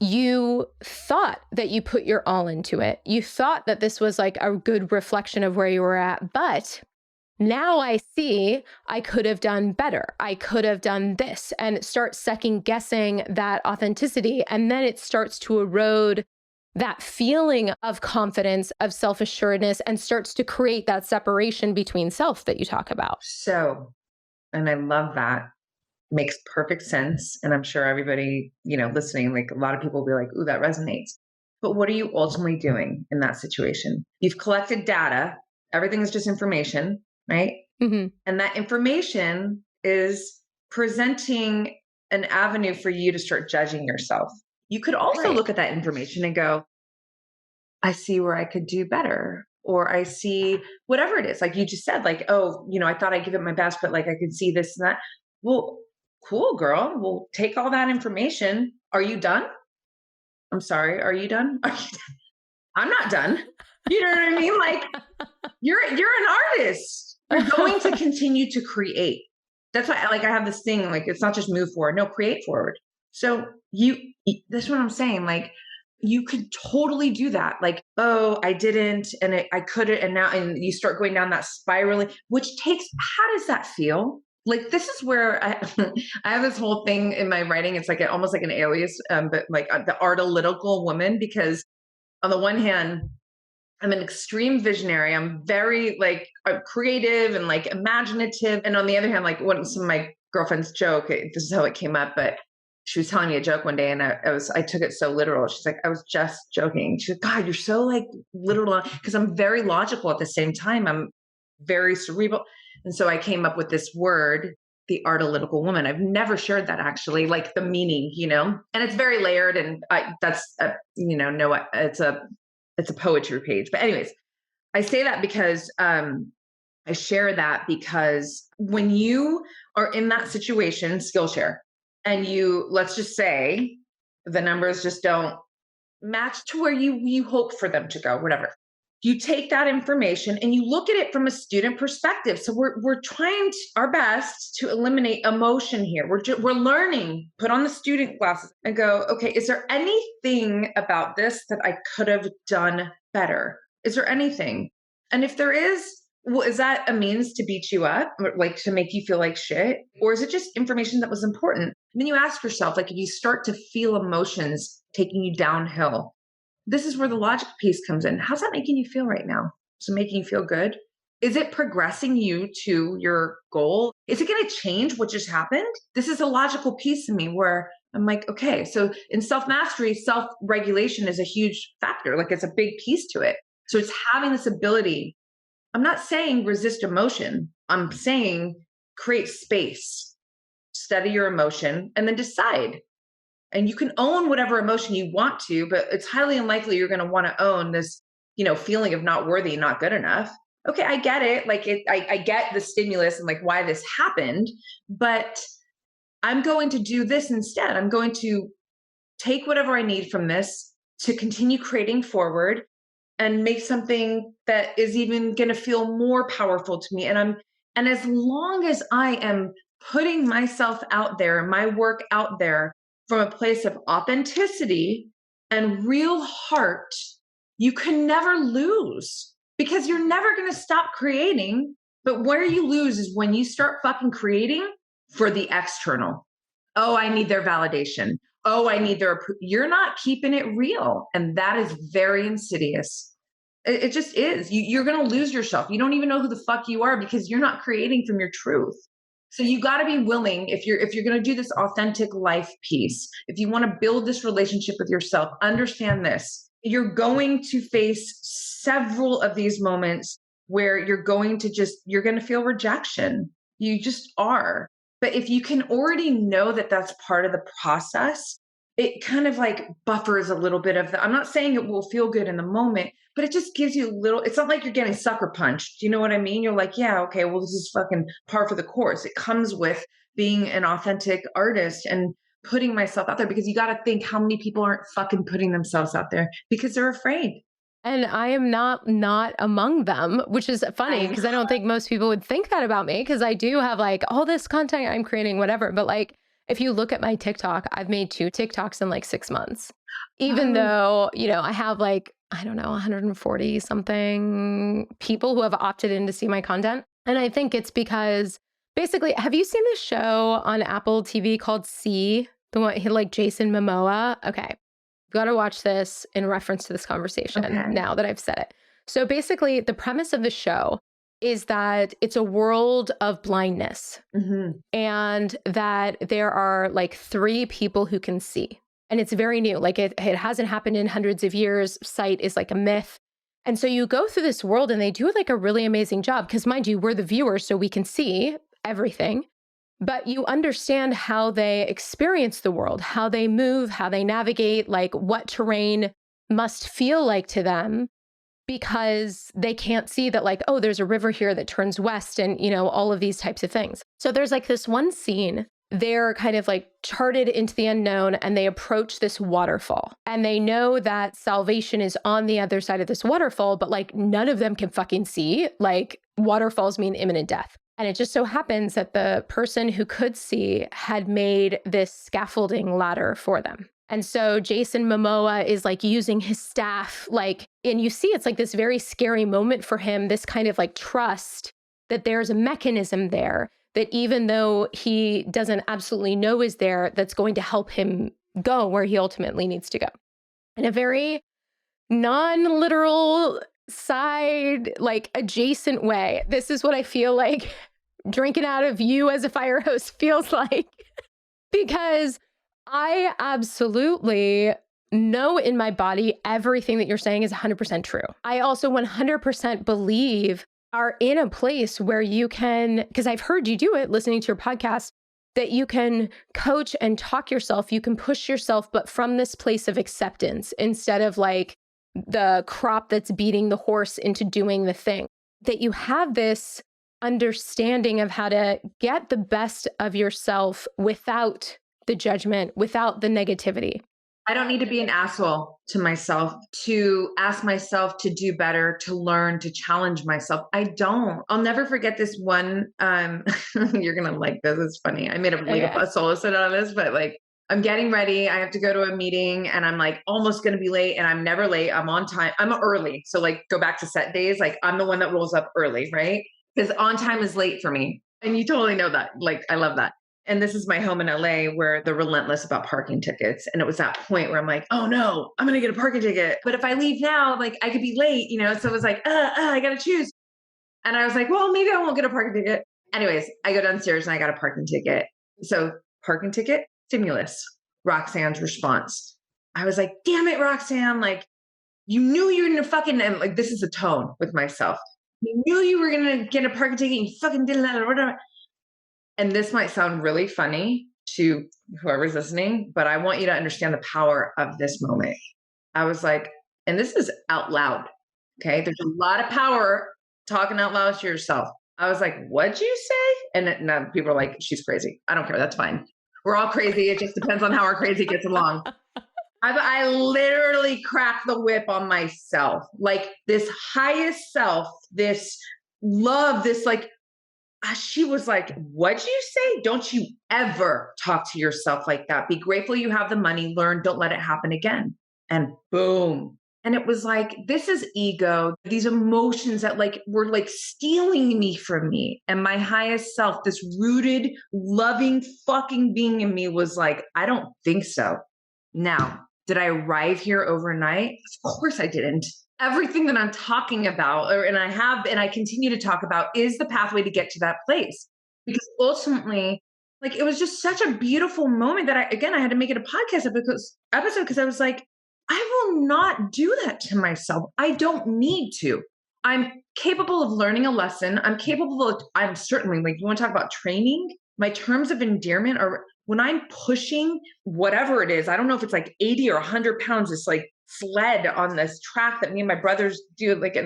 you thought that you put your all into it. You thought that this was like a good reflection of where you were at, but now I see I could have done better. I could have done this, and start second guessing that authenticity. And then it starts to erode that feeling of confidence, of self-assuredness, and starts to create that separation between self that you talk about. So, and I love that. Makes perfect sense. And I'm sure everybody, listening, like a lot of people will be like, ooh, that resonates. But what are you ultimately doing in that situation? You've collected data. Everything is just information, right? Mm-hmm. And that information is presenting an avenue for you to start judging yourself. You could also look at that information and go, I see where I could do better. Or I see whatever it is. Like you just said, like, oh, I thought I'd give it my best, but like I could see this and that. Well, cool, girl. We'll take all that information. Are you done? I'm sorry. Are you done? Are you done? I'm not done. You know what I mean? Like you're an artist. You're going to continue to create. That's why I have this thing, like, it's not just move forward. No, create forward. So that's what I'm saying. Like you could totally do that. Like, oh, I didn't, and I couldn't. And you start going down that spiral, which takes, how does that feel? Like, this is where I have this whole thing in my writing. It's like almost like an alias, but like the artalytical woman, because on the one hand, I'm an extreme visionary. I'm very creative and like imaginative. And on the other hand, like when some of my girlfriends joke, this is how it came up, but she was telling me a joke one day and I took it so literal. She's like, I was just joking. She's like, God, you're so like literal, because I'm very logical at the same time. I'm very cerebral. And so I came up with this word, the artalytical woman. I've never shared that actually, like the meaning, and it's very layered. And it's a poetry page. But anyways, I say that because I share that because when you are in that situation, Skillshare, and let's just say the numbers just don't match to where you hope for them to go, whatever. You take that information and you look at it from a student perspective. So we're trying our best to eliminate emotion here. We're learning, put on the student glasses and go, okay, is there anything about this that I could have done better? Is there anything? And if there is, well, is that a means to beat you up, or like to make you feel like shit? Or is it just information that was important? And then you ask yourself, like, if you start to feel emotions taking you downhill, this is where the logic piece comes in. How's that making you feel right now? Is it making you feel good? Is it progressing you to your goal? Is it going to change what just happened? This is a logical piece of me where I'm like, okay, so in self-mastery, self-regulation is a huge factor. Like it's a big piece to it. So it's having this ability. I'm not saying resist emotion. I'm saying create space, study your emotion, and then decide. And you can own whatever emotion you want to, but it's highly unlikely you're going to want to own this, feeling of not worthy, not good enough. Okay, I get it. Like I get the stimulus and like why this happened, but I'm going to do this instead. I'm going to take whatever I need from this to continue creating forward and make something that is even going to feel more powerful to me. And as long as I am putting myself out there, my work out there, from a place of authenticity and real heart, you can never lose because you're never going to stop creating. But where you lose is when you start fucking creating for the external. Oh, I need their validation. Oh, I need their you're not keeping it real. And that is very insidious. It just is. You're going to lose yourself. You don't even know who the fuck you are because you're not creating from your truth. So you got to be willing, if you're going to do this authentic life piece, if you want to build this relationship with yourself, understand this. You're going to face several of these moments where you're going to feel rejection. You just are. But if you can already know that that's part of the process, it kind of like buffers a little bit of I'm not saying it will feel good in the moment, but it just gives you it's not like you're getting sucker punched. Do you know what I mean? You're like, yeah, okay, well, this is fucking par for the course. It comes with being an authentic artist and putting myself out there, because you got to think how many people aren't fucking putting themselves out there because they're afraid. And I am not among them, which is funny because I don't think most people would think that about me, because I do have like all this content I'm creating, whatever. But like, if you look at my TikTok, I've made 2 TikToks in like 6 months, even though, I have like, I don't know, 140 something people who have opted in to see my content. And I think it's because basically, have you seen this show on Apple TV called See? The one, like Jason Momoa? Okay. Got to watch this in reference to this conversation now that I've said it. So basically, the premise of the show is that it's a world of blindness, and that there are like 3 people who can see. And it's very new. Like it hasn't happened in hundreds of years. Sight is like a myth. And so you go through this world and they do like a really amazing job because, mind you, we're the viewers, so we can see everything. But you understand how they experience the world, how they move, how they navigate, like what terrain must feel like to them, because they can't see that like, oh, there's a river here that turns west and, all of these types of things. So there's like this one scene, they're kind of like charted into the unknown and they approach this waterfall and they know that salvation is on the other side of this waterfall, but like none of them can fucking see. Like waterfalls mean imminent death. And it just so happens that the person who could see had made this scaffolding ladder for them. And so Jason Momoa is like using his staff, like, and you see it's like this very scary moment for him, this kind of like trust that there's a mechanism there that even though he doesn't absolutely know is there, that's going to help him go where he ultimately needs to go. In a very non-literal side, like adjacent way. This is what I feel like drinking out of you as a fire hose feels like, because I absolutely know in my body everything that you're saying is 100% true. I also 100% believe are in a place where you can, because I've heard you do it listening to your podcast, that you can coach and talk yourself, you can push yourself, but from this place of acceptance instead of like the crop that's beating the horse into doing the thing. That you have this understanding of how to get the best of yourself without the judgment, without the negativity. I don't need to be an asshole to myself, to ask myself to do better, to learn, to challenge myself. I don't. I'll never forget this one. You're going to like this. It's funny. I made a solo set on this, but like, I'm getting ready. I have to go to a meeting and I'm like almost going to be late, and I'm never late. I'm on time. I'm early. So like go back to set days. Like I'm the one that rolls up early, right? Because on time is late for me. And you totally know that. Like, I love that. And this is my home in LA where they're relentless about parking tickets. And it was that point where I'm like, oh no, I'm going to get a parking ticket. But if I leave now, like I could be late, you know? So it was like, I got to choose. And I was like, well, maybe I won't get a parking ticket. Anyways, I go downstairs and I got a parking ticket. So parking ticket, stimulus, Roxanne's response. I was like, damn it, Roxanne. Like you knew you were going to fucking, and like, this is a tone with myself. You knew you were going to get a parking ticket and you fucking didn't let it or whatever. And this might sound really funny to whoever's listening, but I want you to understand the power of this moment. I was like, and this is out loud. Okay. There's a lot of power talking out loud to yourself. I was like, what'd you say? And now people are like, she's crazy. I don't care. That's fine. We're all crazy. It just depends on how our crazy gets along. I literally cracked the whip on myself. Like this highest self, this love, this like, she was like, what'd you say? Don't you ever talk to yourself like that. Be grateful you have the money, learn, don't let it happen again. And boom. And it was like, this is ego, these emotions that like were like stealing me from me. And my highest self, this rooted, loving fucking being in me was like, I don't think so. Now, did I arrive here overnight? Of course I didn't. Everything that I'm talking about, and I continue to talk about, is the pathway to get to that place. Because ultimately, like it was just such a beautiful moment that I had to make it a podcast episode because I was like, I will not do that to myself. I don't need to. I'm capable of learning a lesson. I'm certainly like, you want to talk about training? My terms of endearment are when I'm pushing whatever it is, I don't know if it's like 80 or 100 pounds, it's like sled on this track that me and my brothers do like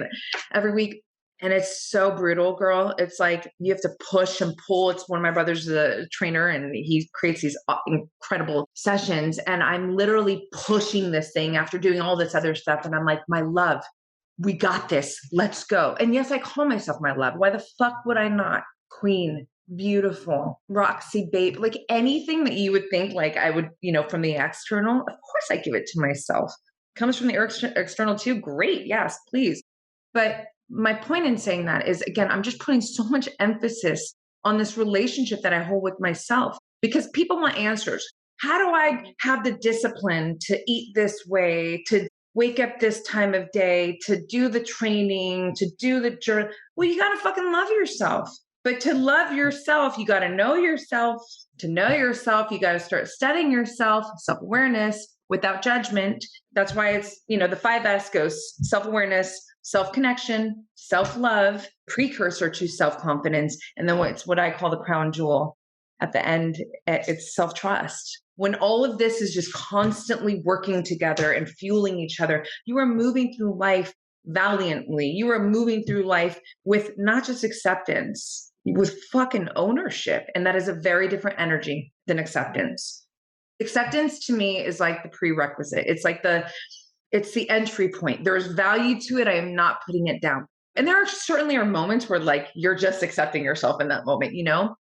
every week. And it's so brutal, girl. It's like you have to push and pull. It's one of my brothers is a trainer and he creates these incredible sessions. And I'm literally pushing this thing after doing all this other stuff. And I'm like, my love, we got this. Let's go. And yes, I call myself my love. Why the fuck would I not? Queen, beautiful, Roxy, babe, like anything that you would think like I would, from the external, of course I give it to myself. Comes from the external too. Great. Yes, please. But my point in saying that is, again, I'm just putting so much emphasis on this relationship that I hold with myself because people want answers. How do I have the discipline to eat this way, to wake up this time of day, to do the training, to do the journey? Well, you got to fucking love yourself. But to love yourself, you got to know yourself. To know yourself, you got to start studying yourself, self-awareness without judgment. That's why it's, the 5S goes self-awareness, self-connection, self-love, precursor to self-confidence. And then it's what I call the crown jewel at the end. It's self-trust. When all of this is just constantly working together and fueling each other, you are moving through life valiantly. You are moving through life with not just acceptance, with fucking ownership. And that is a very different energy than acceptance. Acceptance to me is like the prerequisite. It's like it's the entry point. There's value to it. I am not putting it down. And there certainly are moments where like you're just accepting yourself in that moment,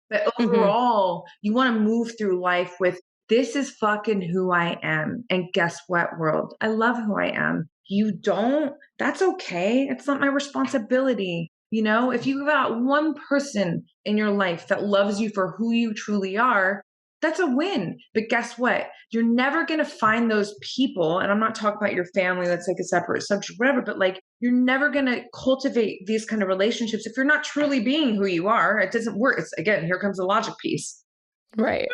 But overall, you want to move through life with this is fucking who I am. And guess what, world? I love who I am. You don't, that's okay. It's not my responsibility. If you've got one person in your life that loves you for who you truly are, that's a win. But guess what? You're never going to find those people. And I'm not talking about your family. That's like a separate subject, whatever. But like, you're never going to cultivate these kind of relationships if you're not truly being who you are. It doesn't work. It's again, here comes the logic piece. Right.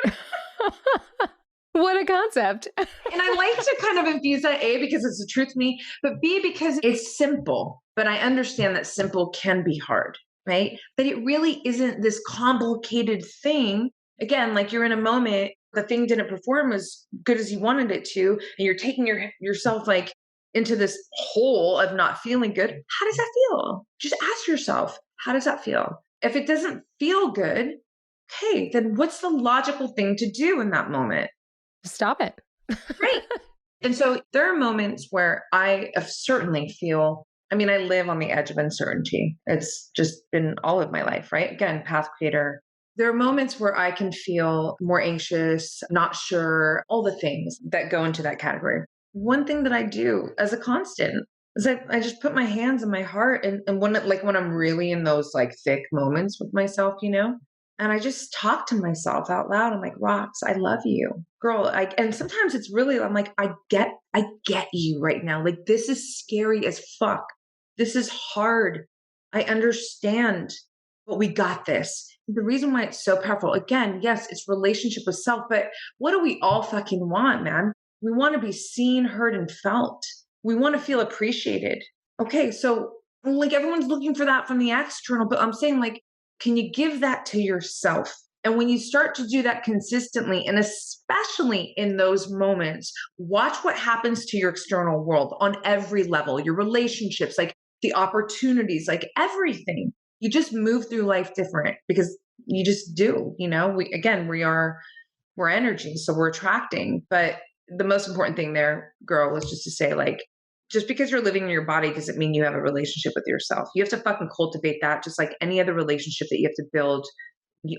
What a concept. And I like to kind of infuse that, A, because it's the truth to me, but B, because it's simple. But I understand that simple can be hard, right? But it really isn't this complicated thing. Again, like you're in a moment, the thing didn't perform as good as you wanted it to, and you're taking yourself like into this hole of not feeling good. How does that feel? Just ask yourself, how does that feel? If it doesn't feel good, okay, then what's the logical thing to do in that moment? Stop it. Right. And so there are moments where I certainly feel, I mean, I live on the edge of uncertainty. It's just been all of my life, right? Again, path creator. There are moments where I can feel more anxious, not sure, all the things that go into that category. One thing that I do as a constant is I just put my hands in my heart and when I'm really in those like thick moments with myself, and I just talk to myself out loud. I'm like, Rox, I love you. Girl, and sometimes it's really, I'm like, I get you right now. Like, this is scary as fuck. This is hard. I understand, but we got this. The reason why it's so powerful, again, yes, it's relationship with self, but what do we all fucking want, man? We want to be seen, heard, and felt. We want to feel appreciated. Okay, so like everyone's looking for that from the external, but I'm saying, like, can you give that to yourself? And when you start to do that consistently, and especially in those moments, watch what happens to your external world on every level, your relationships, like the opportunities, like everything. You just move through life different because you just do, we're energy, so we're attracting. But the most important thing there, girl, was just to say, like, just because you're living in your body doesn't mean you have a relationship with yourself. You have to fucking cultivate that, just like any other relationship that you have to build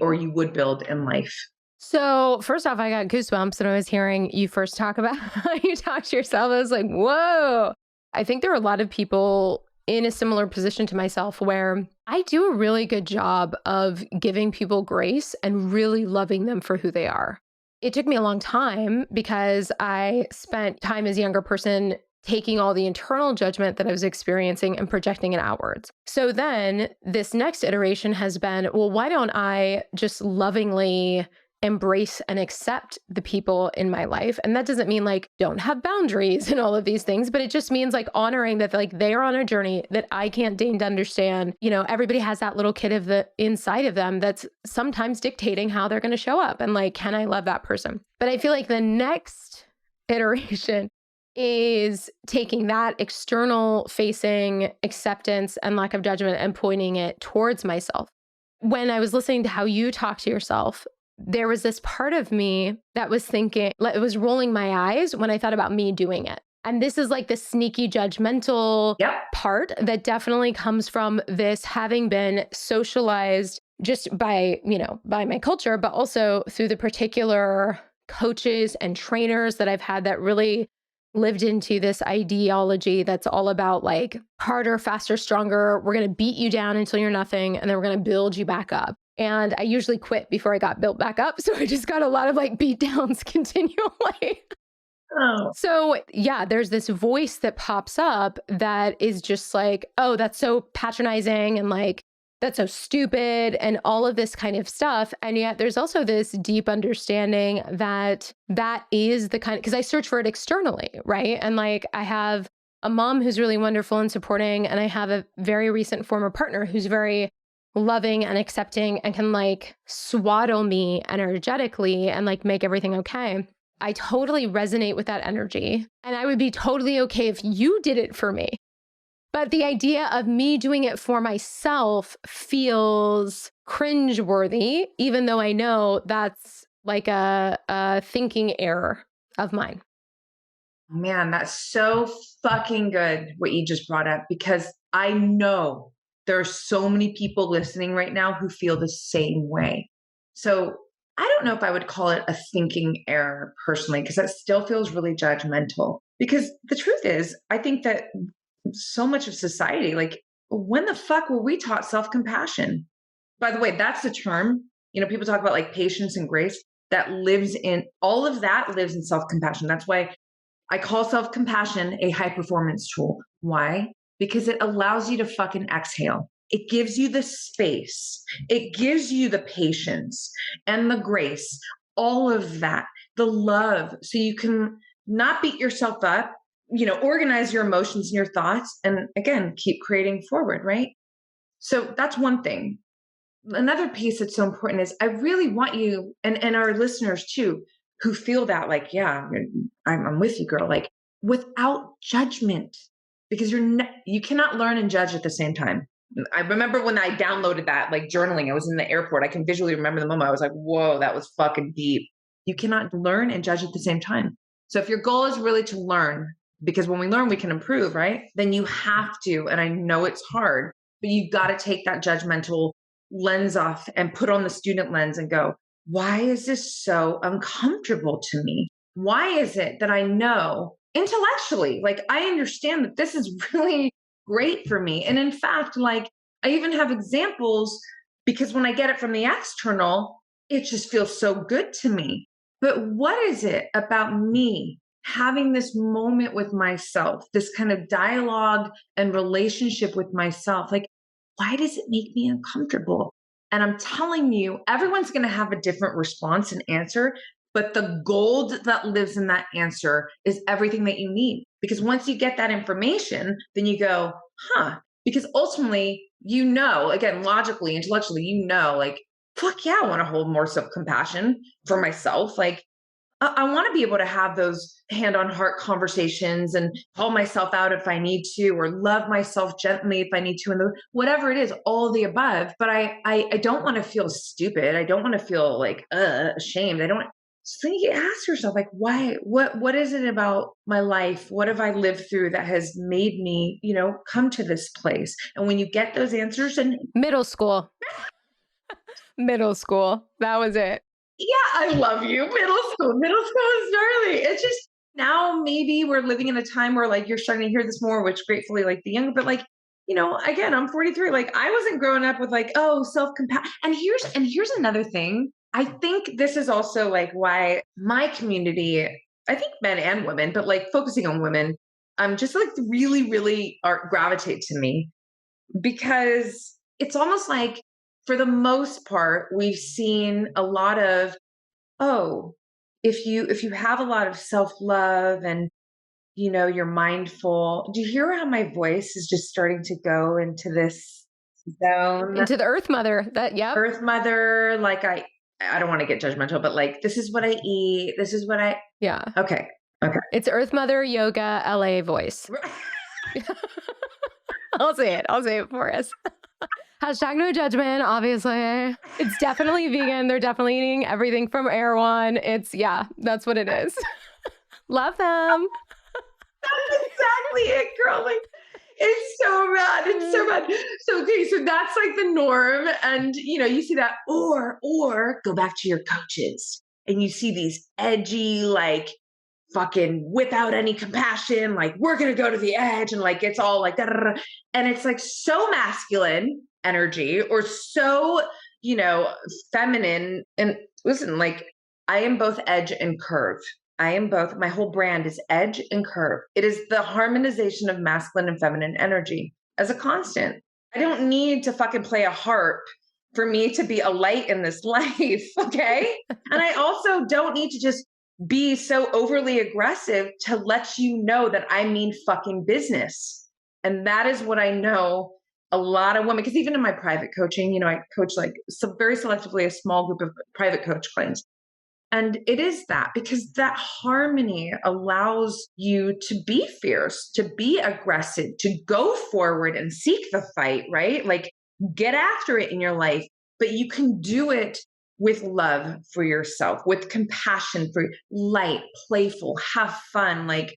or you would build in life. So first off, I got goosebumps when I was hearing you first talk about how you talk to yourself. I was like, whoa. I think there are a lot of people in a similar position to myself where I do a really good job of giving people grace and really loving them for who they are. It took me a long time because I spent time as a younger person taking all the internal judgment that I was experiencing and projecting it outwards. So then this next iteration has been, well, why don't I just lovingly embrace and accept the people in my life? And that doesn't mean like don't have boundaries and all of these things, but it just means like honoring that like they are on a journey that I can't deign to understand. Everybody has that little kid of the inside of them that's sometimes dictating how they're going to show up. And like, can I love that person? But I feel like the next iteration is taking that external facing acceptance and lack of judgment and pointing it towards myself. When I was listening to how you talk to yourself, there was this part of me that was thinking, it was rolling my eyes when I thought about me doing it. And this is like the sneaky judgmental part that definitely comes from this having been socialized just by my culture, but also through the particular coaches and trainers that I've had that really lived into this ideology that's all about like harder, faster, stronger. We're going to beat you down until you're nothing, and then we're going to build you back up. And I usually quit before I got built back up. So I just got a lot of like beat downs continually. Oh. So yeah, there's this voice that pops up that is just like, oh, that's so patronizing and like, that's so stupid and all of this kind of stuff. And yet there's also this deep understanding that that is the kind, because I search for it externally, right? And like I have a mom who's really wonderful and supporting, and I have a very recent former partner who's very loving and accepting and can like swaddle me energetically and like make everything okay. I totally resonate with that energy. And I would be totally okay if you did it for me. But the idea of me doing it for myself feels cringeworthy, even though I know that's like a thinking error of mine. Man, that's so fucking good what you just brought up, because I know there are so many people listening right now who feel the same way. So I don't know if I would call it a thinking error personally, because that still feels really judgmental. Because the truth is, I think that so much of society, like, when the fuck were we taught self-compassion? By the way, that's the term. People talk about like patience and grace. That lives in all of that lives in self-compassion. That's why I call self-compassion a high performance tool. Why? Because it allows you to fucking exhale. It gives you the space. It gives you the patience and the grace, all of that, the love, so you can not beat yourself up, organize your emotions and your thoughts, and again, keep creating forward, right? So that's one thing. Another piece that's so important is I really want you and our listeners too, who feel that like, yeah, I'm with you, girl, like without judgment, because you cannot learn and judge at the same time. I remember when I downloaded that, like journaling, I was in the airport. I can visually remember the moment. I was like, whoa, that was fucking deep. You cannot learn and judge at the same time. So if your goal is really to learn, because when we learn, we can improve, right? Then you have to, and I know it's hard, but you got to take that judgmental lens off and put on the student lens and go, why is this so uncomfortable to me? Why is it that I know intellectually, like I understand that this is really great for me? And in fact, like I even have examples because when I get it from the external, it just feels so good to me. But what is it about me having this moment with myself, this kind of dialogue and relationship with myself? Like, why does it make me uncomfortable? And I'm telling you, everyone's going to have a different response and answer, but the gold that lives in that answer is everything that you need. Because once you get that information, then you go, huh, because ultimately, you know, again, logically, intellectually, you know, like, fuck yeah, I want to hold more self compassion for myself. Like, I want to be able to have those hand on heart conversations and call myself out if I need to, or love myself gently if I need to, and whatever it is, all the above. But I don't want to feel stupid. I don't want to feel like ashamed. I don't. So then you ask yourself, like, why? What is it about my life? What have I lived through that has made me, come to this place? And when you get those answers, and Middle school. Middle school. That was it. yeah, I love you. Middle school is gnarly. It's just now maybe we're living in a time where like you're starting to hear this more, which gratefully like the younger, but like, again, I'm 43. Like I wasn't growing up with like, oh, self-compassion. And here's another thing. I think this is also like why my community, I think men and women, but like focusing on women, just like really, really gravitate to me because it's almost like for the most part, we've seen a lot of, oh, if you have a lot of self-love and you're mindful. Do you hear how my voice is just starting to go into this zone? Into the Earth Mother. That, yep. Earth Mother, like I don't want to get judgmental, but like this is what I eat. This is what I Yeah. Okay. It's Earth Mother Yoga LA voice. I'll say it for us. Hashtag no judgment, obviously. It's definitely vegan. They're definitely eating everything from Erewhon. That's what it is. Love them. That's exactly it, girl. Like, it's so bad. It's so bad. So, okay, so that's like the norm. And, you see that, or go back to your coaches and you see these edgy, like, fucking without any compassion, like, we're going to go to the edge. And like, it's all like, da, da, da. And it's like so masculine energy or so, feminine. And listen, like, I am both edge and curve. I am both. My whole brand is edge and curve. It is the harmonization of masculine and feminine energy as a constant. I don't need to fucking play a harp for me to be a light in this life. Okay. And I also don't need to just be so overly aggressive to let you know that I mean fucking business. And that is what I know a lot of women, because even in my private coaching, I coach like very selectively a small group of private coach clients. And it is that because that harmony allows you to be fierce, to be aggressive, to go forward and seek the fight, right? Like get after it in your life, but you can do it with love for yourself, with compassion for light, playful, have fun, like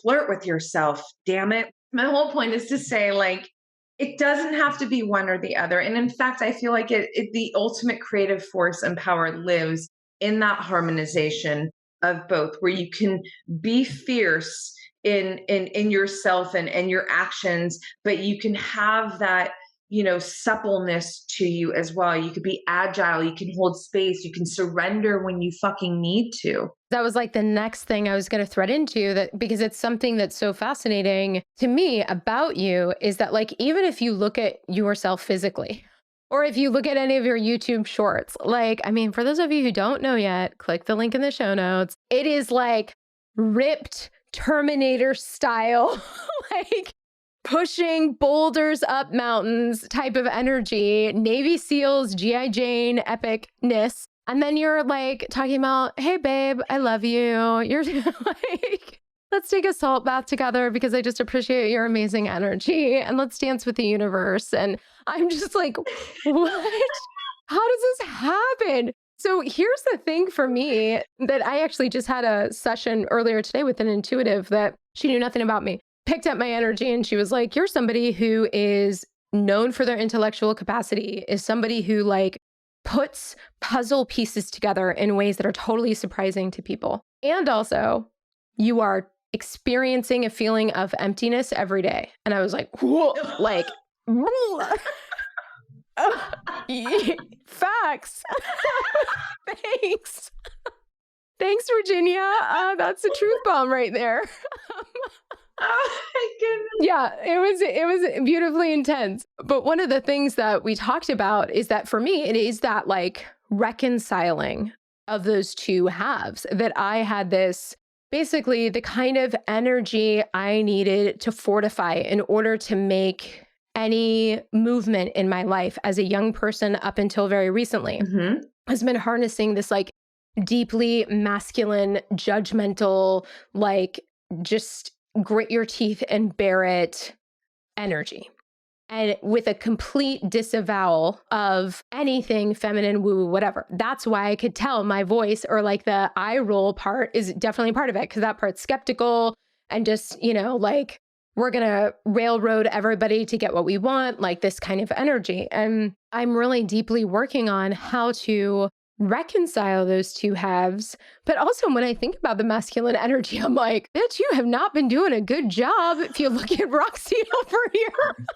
flirt with yourself. Damn it. My whole point is to say like, it doesn't have to be one or the other. And in fact, I feel like the ultimate creative force and power lives in that harmonization of both, where you can be fierce in yourself and your actions, but you can have that, suppleness to you as well. You could be agile, you can hold space, you can surrender when you fucking need to. That was like the next thing I was going to thread into that, because it's something that's so fascinating to me about you is that like, even if you look at yourself physically, or if you look at any of your YouTube shorts, like, I mean, for those of you who don't know yet, click the link in the show notes. It is like ripped Terminator style, like pushing boulders up mountains type of energy, Navy SEALs, G.I. Jane epicness. And then you're like talking about, hey, babe, I love you. You're like, let's take a salt bath together because I just appreciate your amazing energy. And let's dance with the universe. And I'm just like, what? How does this happen? So here's the thing for me that I actually just had a session earlier today with an intuitive that she knew nothing about me, picked up my energy and she was like, you're somebody who is known for their intellectual capacity, is somebody who like puts puzzle pieces together in ways that are totally surprising to people. And also, you are experiencing a feeling of emptiness every day. And I was like, whoa, like, facts. Thanks. Thanks, Virginia. That's a truth bomb right there. Oh my goodness. Yeah, it was beautifully intense. But one of the things that we talked about is that for me, it is that like reconciling of those two halves, that I had this basically the kind of energy I needed to fortify in order to make any movement in my life as a young person up until very recently has been harnessing this like deeply masculine, judgmental, like just grit your teeth and bear it energy. And with a complete disavowal of anything feminine, woo, whatever. That's why I could tell my voice or like the eye roll part is definitely part of it, because that part's skeptical and just, you know, like we're going to railroad everybody to get what we want, like this kind of energy. And I'm really deeply working on how to reconcile those two halves. But also when I think about the masculine energy, I'm like, bitch, you have not been doing a good job if you look at Roxy over here.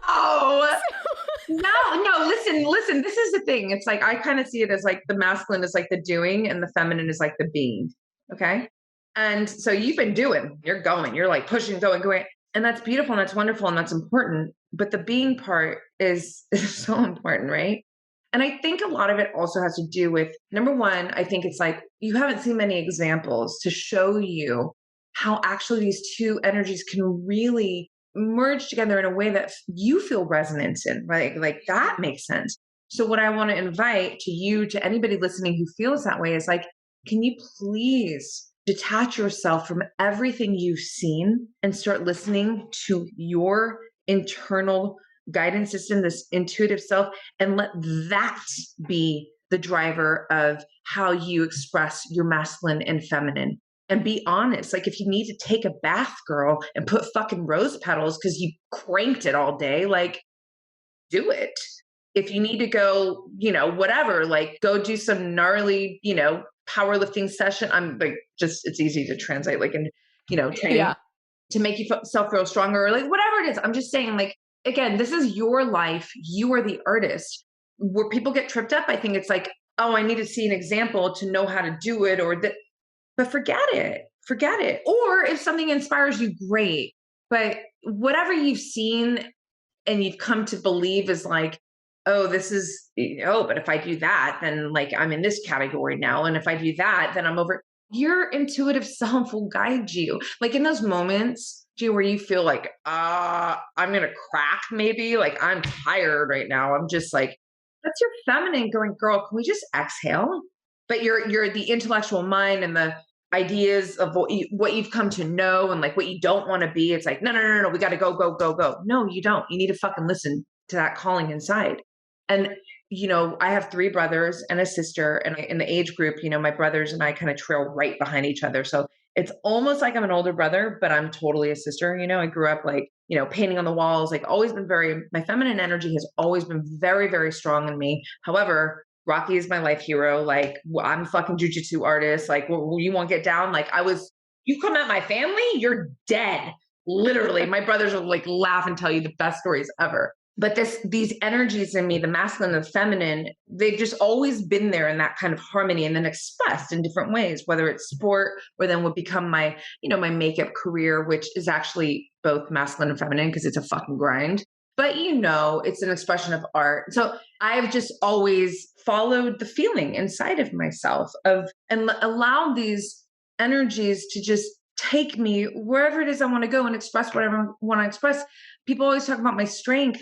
Oh, no, listen. This is the thing. It's like, I kind of see it as like the masculine is like the doing and the feminine is like the being. Okay. And so you've been doing, you're going, you're like pushing, going. And that's beautiful and that's wonderful and that's important. But the being part is so important, right? And I think a lot of it also has to do with, number one, I think it's like, you haven't seen many examples to show you how actually these two energies can really merge together in a way that you feel resonance in, right? Like that makes sense. So what I want to invite to you, to anybody listening who feels that way is like, can you please detach yourself from everything you've seen and start listening to your internal guidance system, this intuitive self, and let that be the driver of how you express your masculine and feminine. And be honest. Like if you need to take a bath, girl, and put fucking rose petals because you cranked it all day, like do it. If you need to go, you know, whatever, like go do some gnarly, you know, powerlifting session. I'm like, just, it's easy to translate, like in, you know, training to make yourself feel stronger or like whatever it is. I'm just saying, like, again, this is your life. You are the artist. Where people get tripped up, I think it's like, oh, I need to see an example to know how to do it, or that. But forget it. Or if something inspires you, great. But whatever you've seen and you've come to believe is like, oh, this is, oh, but if I do that, then like I'm in this category now. And if I do that, then I'm over. Your intuitive self will guide you. Like in those moments, G, where you feel like, I'm going to crack maybe, like I'm tired right now. I'm just like, that's your feminine going, girl, can we just exhale? But you're the intellectual mind and the ideas of what you've come to know and like what you don't want to be. It's like, no. We got to go. No, you don't. You need to fucking listen to that calling inside. And, you know, I have 3 brothers and a sister, and in the age group, you know, my brothers and I kind of trail right behind each other. So it's almost like I'm an older brother, but I'm totally a sister. You know, I grew up like, you know, painting on the walls, like always been my feminine energy has always been very, very strong in me. However, Rocky is my life hero. Like I'm a fucking jujitsu artist. Like you won't get down. Like you come at my family, you're dead. Literally. My brothers will like laugh and tell you the best stories ever. But these energies in me, the masculine and the feminine, they've just always been there in that kind of harmony and then expressed in different ways, whether it's sport or then would become my, you know, my makeup career, which is actually both masculine and feminine because it's a fucking grind. But, you know, it's an expression of art. So I've just always followed the feeling inside of myself and allowed these energies to just take me wherever it is I want to go and express whatever I want to express. People always talk about my strength.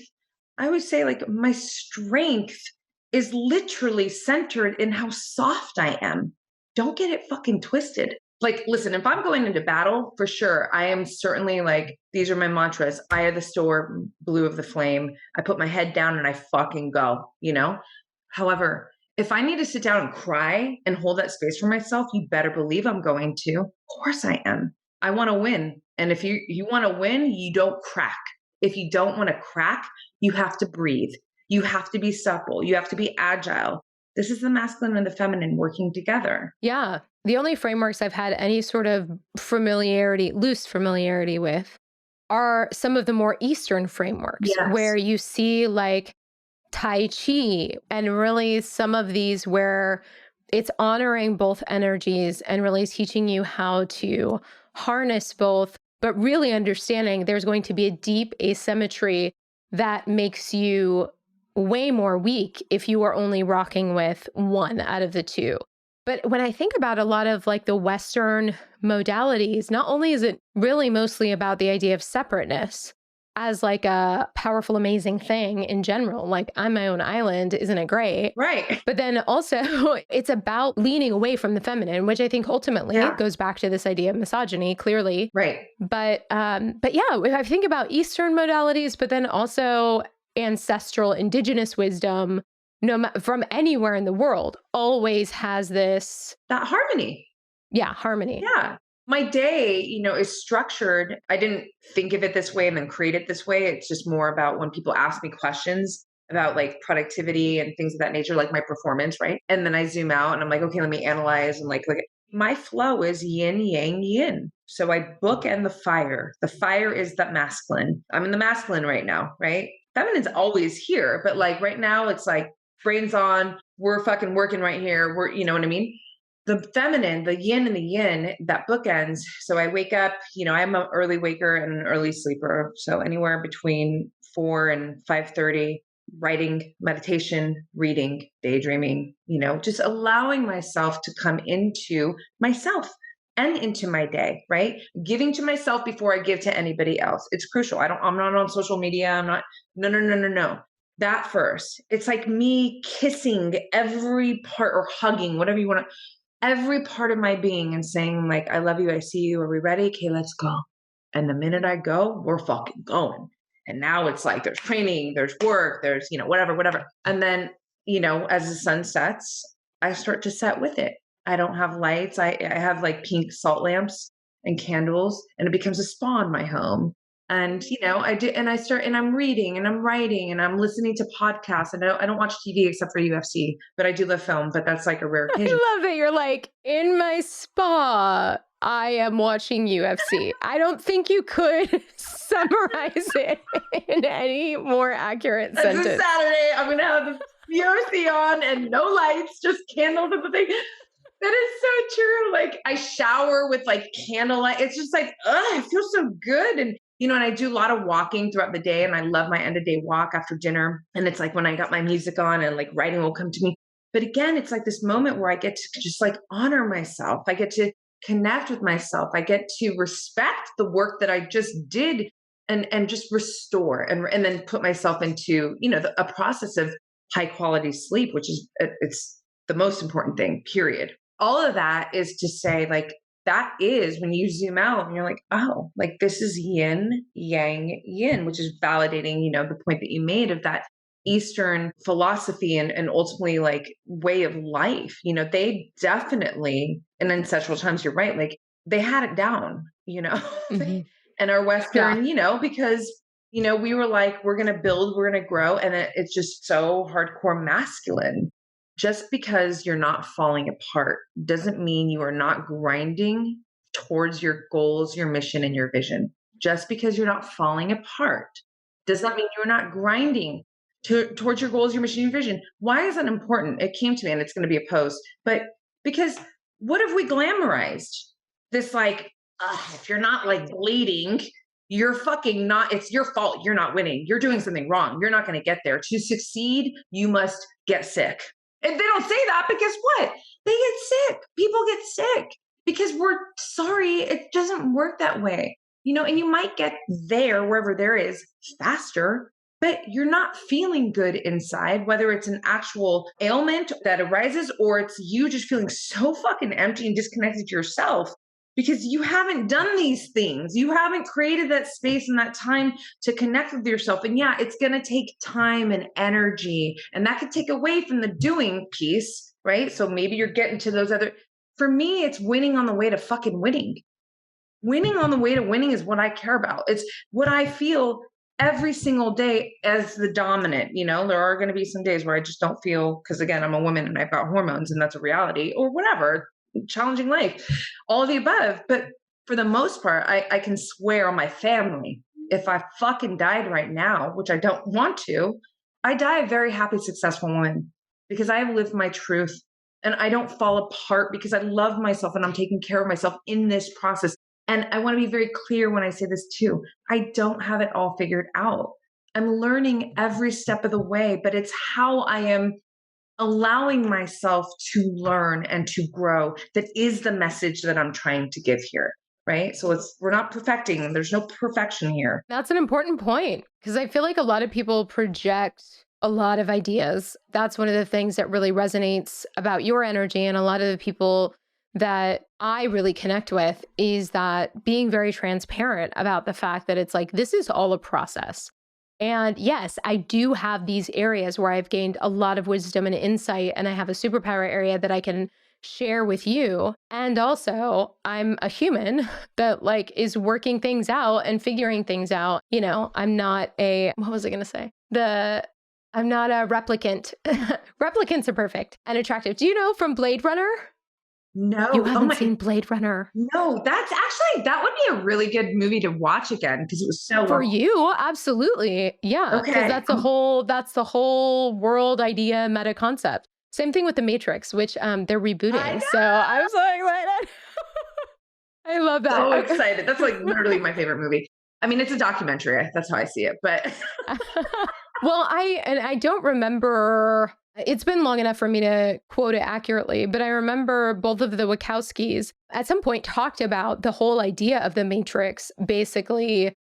I always say like my strength is literally centered in how soft I am. Don't get it fucking twisted. Like, listen, if I'm going into battle, for sure, I am certainly like, these are my mantras. Eye of the storm, blue of the flame. I put my head down and I fucking go, you know? However, If I need to sit down and cry and hold that space for myself, you better believe I'm going to. Of course I am. I want to win. And if you want to win, you don't crack. If you don't want to crack, you have to breathe. You have to be supple. You have to be agile. This is the masculine and the feminine working together. Yeah. The only frameworks I've had any sort of familiarity, loose familiarity with are some of the more Eastern frameworks Yes. where you see like Tai Chi and really some of these where it's honoring both energies and really teaching you how to harness both, but really understanding there's going to be a deep asymmetry that makes you way more weak if you are only rocking with one out of the two. But when I think about a lot of like the Western modalities, not only is it really mostly about the idea of separateness as like a powerful, amazing thing in general, like I'm my own island, isn't it great? Right. But then also it's about leaning away from the feminine, which I think ultimately goes back to this idea of misogyny, clearly. Right. But yeah, if I think about Eastern modalities, but then also ancestral indigenous wisdom, from anywhere in the world, always has this That harmony. harmony. Yeah. My day, is structured. I didn't think of it this way and then create it this way. It's just more about when people ask me questions about like productivity and things of that nature, like my performance, right? And then I zoom out and I'm like, okay, let me analyze and like my flow is yin, yang, yin. So I bookend the fire. The fire is the masculine. I'm in the masculine right now, right? Feminine's always here, but like right now it's like brains on, we're fucking working right here. You know what I mean? The feminine, the yin and the yin, that bookends. So I wake up, I'm an early waker and an early sleeper. So anywhere between 4 and 5:30, writing, meditation, reading, daydreaming, just allowing myself to come into myself and into my day, right? Giving to myself before I give to anybody else. It's crucial. I'm not on social media. I'm not, no. That first. It's like me kissing every part or hugging, whatever you want to, every part of my being and saying like, I love you. I see you. Are we ready? Okay, let's go. And the minute I go, we're fucking going. And now it's like, there's training, there's work, there's, whatever. And then, as the sun sets, I start to set with it. I don't have lights. I have like pink salt lamps and candles and it becomes a spa in my home. And, I do, and I start, and I'm reading and I'm writing and I'm listening to podcasts. And I don't watch TV except for UFC, but I do love film, but that's like a rare occasion. I love that you're like, in my spa, I am watching UFC. I don't think you could summarize it in any more accurate sentence. It's a Saturday. I'm going to have the UFC on and no lights, just candles and the thing. That is so true. Like I shower with like candlelight. It's just like, it feels so good. And and I do a lot of walking throughout the day and I love my end of day walk after dinner. And it's like when I got my music on and like writing will come to me. But again, it's like this moment where I get to just like honor myself. I get to connect with myself. I get to respect the work that I just did and just restore and then put myself into, a process of high quality sleep, which is, it's the most important thing, period. All of that is to say like, that is when you zoom out and you're like, oh, like this is yin, yang, yin, which is validating, the point that you made of that Eastern philosophy and ultimately like way of life. They definitely, in ancestral times, you're right, like they had it down, Mm-hmm. and our Western, because, we were like, we're going to build, we're going to grow. And it's just so hardcore masculine. Just because you're not falling apart doesn't mean you are not grinding towards your goals, your mission, and your vision. Just because you're not falling apart does not mean you're not grinding towards your goals, your mission, your vision. Why is that important? It came to me and it's going to be a post, but because what have we glamorized? This like, if you're not like bleeding, you're fucking not, it's your fault. You're not winning. You're doing something wrong. You're not going to get there. To succeed, you must get sick. And they don't say that because what? They get sick. People get sick because we're sorry. It doesn't work that way, and you might get there wherever there is faster, but you're not feeling good inside, whether it's an actual ailment that arises or it's you just feeling so fucking empty and disconnected to yourself because you haven't done these things. You haven't created that space and that time to connect with yourself. And yeah, it's going to take time and energy, and that could take away from the doing piece, right? So maybe you're getting to those other, for me, it's winning on the way to fucking winning. Winning on the way to winning is what I care about. It's what I feel every single day as the dominant. There are going to be some days where I just don't feel, because again, I'm a woman and I've got hormones and that's a reality, or whatever, challenging life, all of the above. But for the most part, I can swear on my family, if I fucking died right now, which I don't want to, I die a very happy, successful woman, because I have lived my truth and I don't fall apart because I love myself and I'm taking care of myself in this process. And I want to be very clear when I say this too. I don't have it all figured out. I'm learning every step of the way, but it's how I am allowing myself to learn and to grow that is the message that I'm trying to give here, right? So we're not perfecting. There's no perfection here. That's an important point, because I feel like a lot of people project a lot of ideas. That's one of the things that really resonates about your energy, and a lot of the people that I really connect with is that being very transparent about the fact that it's like, this is all a process. And yes, I do have these areas where I've gained a lot of wisdom and insight, and I have a superpower area that I can share with you. And also, I'm a human that is working things out and figuring things out. I'm not what was I going to say? I'm not a replicant. Replicants are perfect and attractive. Do you know from Blade Runner? No. You haven't seen Blade Runner? No, that would be a really good movie to watch again, because it was so for you. Absolutely. Yeah. Okay. Because that's the whole world idea, meta concept. Same thing with The Matrix, which they're rebooting. So I was so excited. I love that. So excited. That's literally my favorite movie. I mean, it's a documentary. That's how I see it. But well, I don't remember. It's been long enough for me to quote it accurately, but I remember both of the Wachowskis at some point talked about the whole idea of the Matrix basically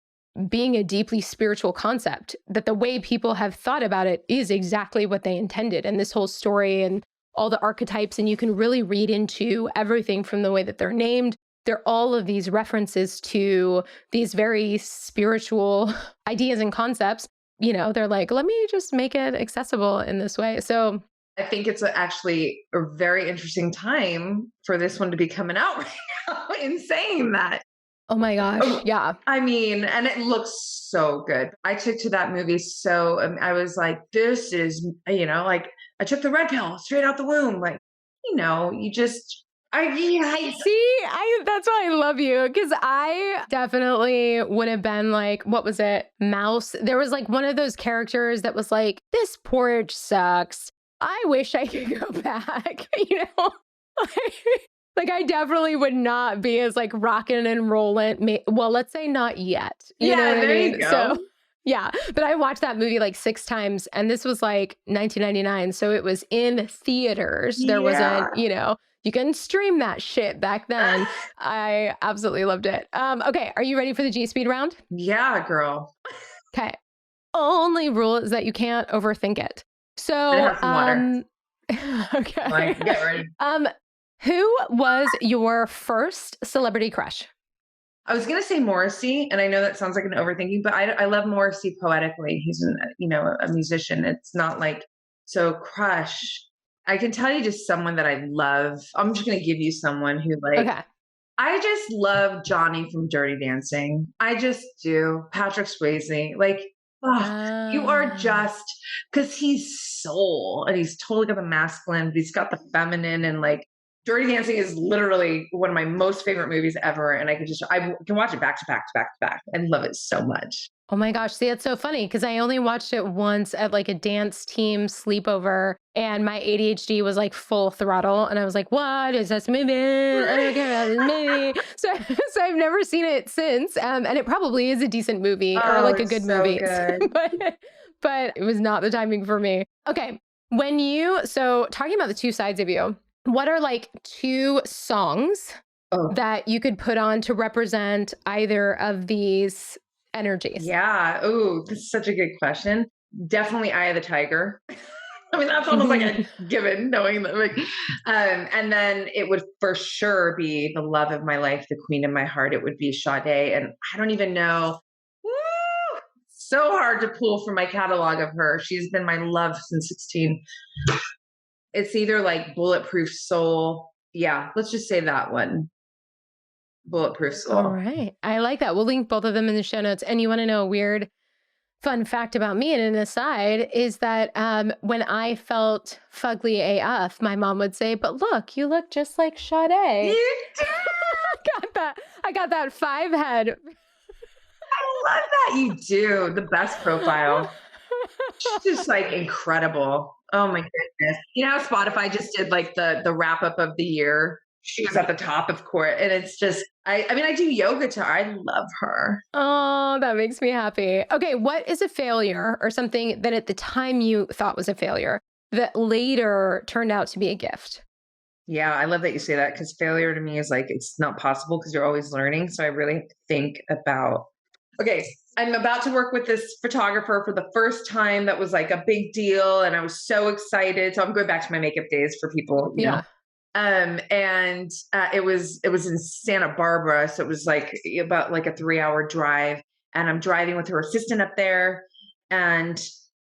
being a deeply spiritual concept, that the way people have thought about it is exactly what they intended. And this whole story and all the archetypes, and you can really read into everything from the way that they're named. They're all of these references to these very spiritual ideas and concepts. They're like, let me just make it accessible in this way. So I think it's actually a very interesting time for this one to be coming out right now in saying that. Oh my gosh. Yeah. I mean, and it looks so good. I took to that movie. So I was like, this is, I took the red pill straight out the womb. You just, that's why I love you, because I definitely would have been like, what was it? Mouse. There was one of those characters that was like, this porridge sucks. I wish I could go back. I definitely would not be as rocking and rolling. Well, let's say not yet. You know what I mean? You go. So yeah, but I watched that movie 6 times, and this was 1999. So it was in theaters. There wasn't, you can stream that shit back then. I absolutely loved it. Okay, are you ready for the G-Speed round? Yeah, girl. Okay. Only rule is that you can't overthink it. So, have some water. Okay. Get ready. Who was your first celebrity crush? I was going to say Morrissey, and I know that sounds like an overthinking, but I love Morrissey poetically. He's a musician. It's not so crush. I can tell you just someone that I love. I'm just going to give you someone who okay. I just love Johnny from Dirty Dancing. I just do. Patrick Swayze. You are just, because he's soul and he's totally got the masculine, but he's got the feminine, and Dirty Dancing is literally one of my most favorite movies ever. And I can watch it back to back to back to back and love it so much. Oh my gosh. See, it's so funny because I only watched it once at a dance team sleepover, and my ADHD was full throttle. And I was like, what is this movie? I don't care about this movie. So I've never seen it since. And it probably is a decent movie or a good movie. Good. but it was not the timing for me. Okay. So talking about the two sides of you, what are 2 songs that you could put on to represent either of these energies? Yeah. Oh, this is such a good question. Definitely Eye of the Tiger. I mean, that's almost like a given, knowing that. Like, and then it would for sure be the love of my life, the queen of my heart. It would be Sade, and I don't even know. Woo! So hard to pull from my catalog of her. She's been my love since 16. It's either like Bulletproof Soul. Yeah, let's just say that one. Bulletproof All Soul. right. I like that. We'll link both of them in the show notes. And you want to know a weird fun fact about me and an aside is that when I felt fugly AF, my mom would say, "But look, you look just like Sade." You do. I got that 5 head. I love that you do. The best profile. She's just like incredible. Oh my goodness. You know how Spotify just did like the wrap up of the year? She was at the top of court. And it's just I mean, I do yoga to her. I love her. Oh, that makes me happy. Okay, what is a failure or something that at the time you thought was a failure that later turned out to be a gift? Yeah, I love that you say that because failure to me is like it's not possible because you're always learning. So I really have to think about okay, I'm about to work with this photographer for the first time. That was like a big deal. And I was so excited. So I'm going back to my makeup days for people, you know. And it was in Santa Barbara. So it was like about like a 3-hour drive. And I'm driving with her assistant up there. And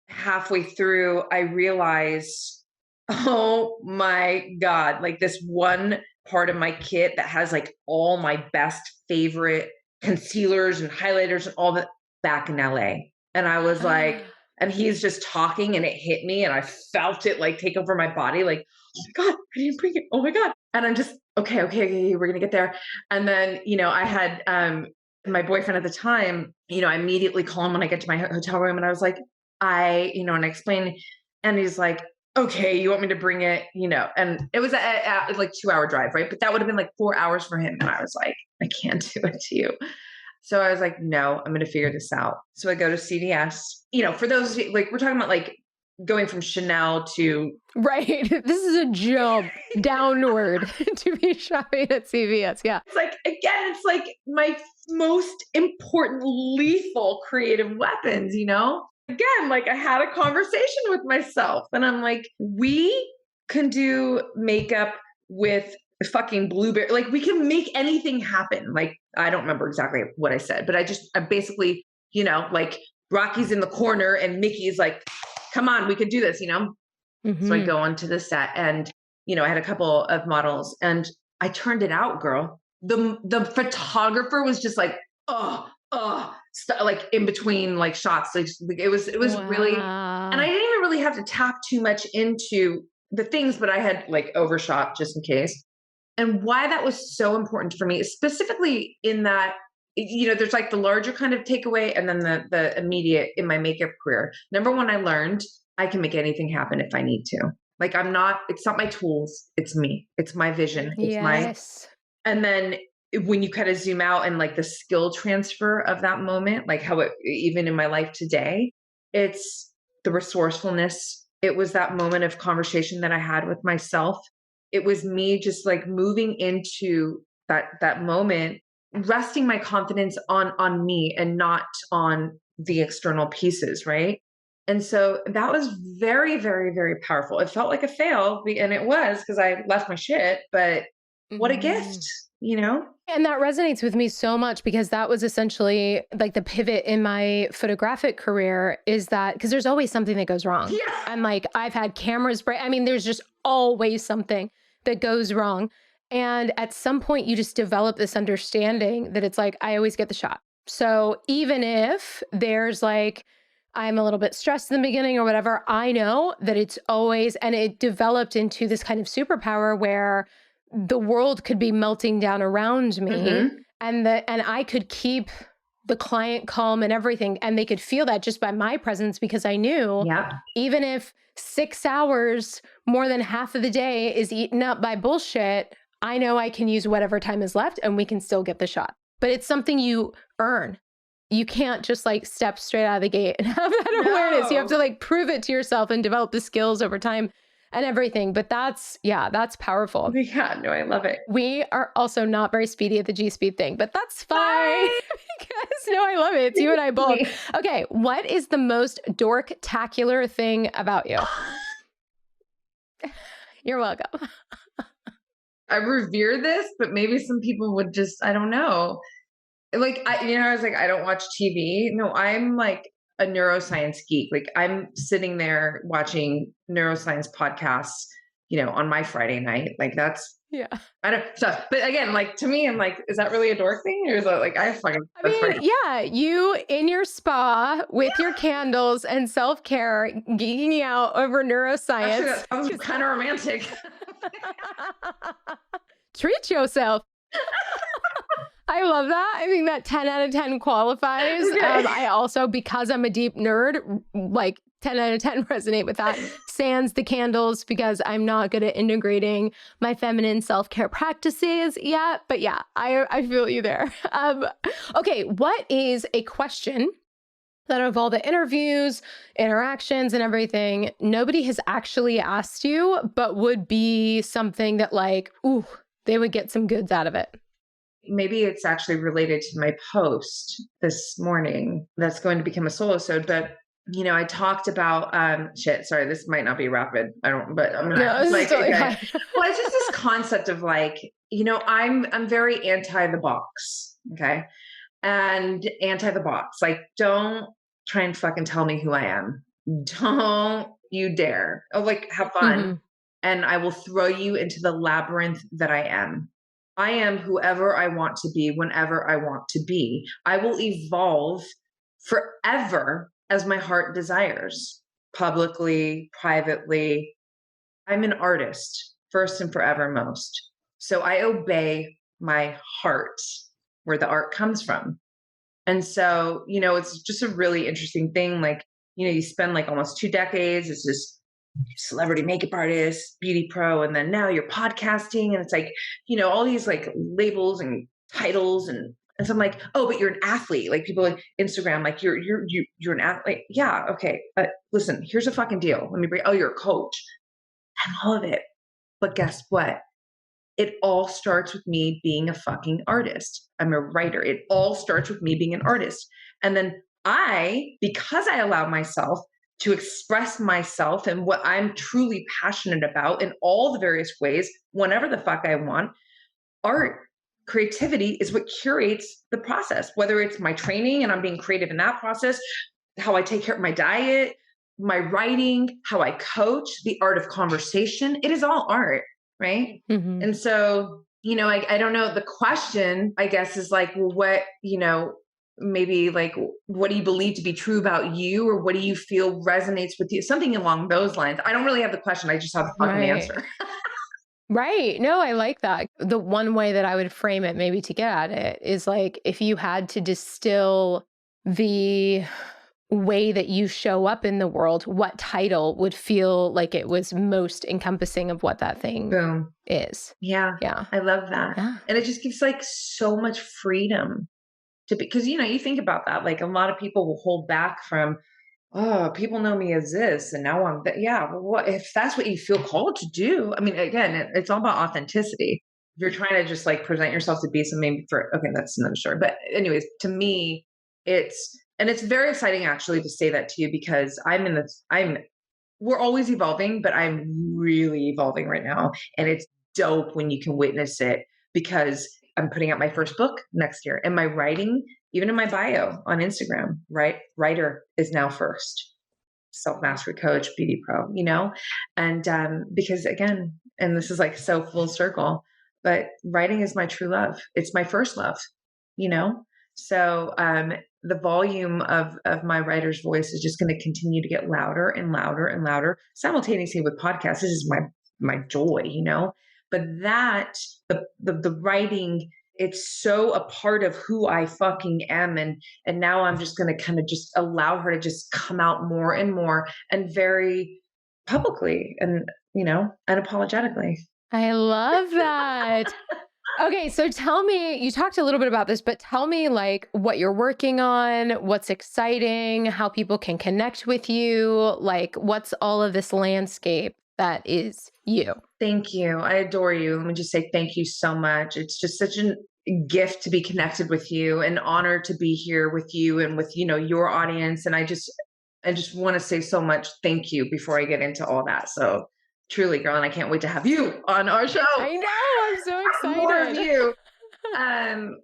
halfway through, I realized, oh my God, like this one part of my kit that has like all my best favorite concealers and highlighters and all that back in LA. And I was like, and he's just talking and it hit me and I felt it like take over my body. Like, oh my God, I didn't bring it. Oh my God. And I'm just, okay, we're going to get there. And then, you know, I had my boyfriend at the time, you know, I immediately call him when I get to my hotel room and I was like, and I explained, and he's like, okay, you want me to bring it, you know, and it was a like 2-hour drive, right? But that would have been like 4 hours for him. And I was like, I can't do it to you. So I was like, no, I'm going to figure this out. So I go to CVS, you know, for those, like, we're talking about like going from Chanel to. Right. This is a jump downward to be shopping at CVS. Yeah. It's like, again, it's like my most important lethal creative weapons, you know? Again, like I had a conversation with myself and I'm like, we can do makeup with fucking blueberry. Like we can make anything happen. Like, I don't remember exactly what I said, but I basically, you know, like Rocky's in the corner and Mickey's like, come on, we could do this, you know? So I go onto the set and, you know, I had a couple of models and I turned it out, girl. The photographer was just like, like in between like shots. Like it was really, and I didn't even really have to tap too much into the things, but I had like overshot just in case. And why that was so important for me, specifically in that, you know, there's like the larger kind of takeaway and then the immediate in my makeup career. Number one, I learned I can make anything happen if I need to. Like it's not my tools. It's me. It's my vision. It's and then when you kind of zoom out and like the skill transfer of that moment, like how it, even in my life today, it's the resourcefulness. It was that moment of conversation that I had with myself. It was me just like moving into that moment, resting my confidence on me and not on the external pieces, right? And so that was very, very, very powerful. It felt like a fail, and it was because I left my shit, but what a gift, you know? And that resonates with me so much because that was essentially like the pivot in my photographic career is that because there's always something that goes wrong. Yeah. And like I've had cameras break. I mean, there's just always something that goes wrong. And at some point you just develop this understanding that it's like, I always get the shot. So even if there's like, I'm a little bit stressed in the beginning or whatever, I know that it's always, and it developed into this kind of superpower where the world could be melting down around me and I could keep the client calm and everything. And they could feel that just by my presence because I knew even if 6 hours, more than half of the day is eaten up by bullshit, I know I can use whatever time is left and we can still get the shot. But it's something you earn. You can't just like step straight out of the gate and have that awareness. You have to like prove it to yourself and develop the skills over time and everything. But that's powerful. Yeah, no, I love it. We are also not very speedy at the G-Speed thing, but that's fine. Because no, I love it. It's you and I both. Okay, what is the most dork-tacular thing about you? You're welcome. I revere this, but maybe some people would just, I don't know. Like, I was like, I don't watch TV. No, I'm like a neuroscience geek. Like, I'm sitting there watching neuroscience podcasts, on my Friday night. Like, that's, Yeah. I don't, so, but again, like, to me, I'm like, is that really a dork thing? Or is that like, Yeah, you in your spa with your candles and self-care, geeking out over neuroscience. Actually, that sounds kind of romantic. Treat yourself. I love that. I think that 10 out of 10 qualifies. Okay. I also, because I'm a deep nerd, like 10 out of 10 resonate with that. Sans the candles, because I'm not good at integrating my feminine self-care practices yet. But yeah, I feel you there. Okay, what is a question that of all the interviews, interactions, and everything, nobody has actually asked you, but would be something that like, ooh, they would get some goods out of it? Maybe it's actually related to my post this morning that's going to become a solo-sode, but I talked about sorry, this might not be rapid. But I'm gonna like, okay. Well, it's just this concept of like, I'm very anti the box, okay? And anti the box. Like, don't try and fucking tell me who I am. Don't you dare. Oh, like, have fun. Mm-hmm. And I will throw you into the labyrinth that I am. I am whoever I want to be whenever I want to be. I will evolve forever as my heart desires, publicly, privately. I'm an artist, first and forevermost. So I obey my heart, where the art comes from. And so, it's just a really interesting thing. Like, you spend like almost 2 decades as this celebrity makeup artist, beauty pro, and then now you're podcasting, and it's like, all these like labels and titles, and so I'm like, oh, but you're an athlete. Like, people like Instagram, like you're an athlete. Yeah, okay. Listen, here's a fucking deal. Let me bring. Oh, you're a coach. I'm all of it. But guess what? It all starts with me being a fucking artist. I'm a writer. It all starts with me being an artist. And then because I allow myself to express myself and what I'm truly passionate about in all the various ways, whenever the fuck I want, art, creativity is what curates the process, whether it's my training and I'm being creative in that process, how I take care of my diet, my writing, how I coach, the art of conversation. It is all art. Right. Mm-hmm. And so, I don't know. The question, I guess, is like, well, what, maybe like, what do you believe to be true about you? Or what do you feel resonates with you? Something along those lines. I don't really have the question. I just have the fucking answer. Right. No, I like that. The one way that I would frame it maybe to get at it is like, if you had to distill the way that you show up in the world, what title would feel like it was most encompassing of what that thing Boom. is? Yeah. Yeah. I love that. Yeah. And it just gives like so much freedom to be, because, you think about that, like a lot of people will hold back from, oh, people know me as this, and now I'm that. Yeah. Well, what if that's what you feel called to do? I mean, again, it's all about authenticity. If you're trying to just like present yourself to be something okay, that's another story. But anyways, to me, it's very exciting actually to say that to you, because we're always evolving, but I'm really evolving right now. And it's dope when you can witness it, because I'm putting out my first book next year, and my writing, even in my bio on Instagram, right? Writer is now first, self-mastery coach, beauty pro, and because again, and this is like so full circle, but writing is my true love. It's my first love, so the volume of my writer's voice is just going to continue to get louder and louder and louder simultaneously with podcasts. This is my joy, but that the writing, it's so a part of who I fucking am. And now I'm just going to kind of just allow her to just come out more and more, and very publicly and, unapologetically. I love that. Okay, so tell me, you talked a little bit about this, but tell me like what you're working on, what's exciting, how people can connect with you, like what's all of this landscape that is you. Thank you. I adore you. Let me just say thank you so much. It's just such a gift to be connected with you, an honor to be here with you and with, your audience. And I just want to say so much thank you before I get into all that. So Truly, girl. And I can't wait to have you on our show. I know. I'm so excited. More of you.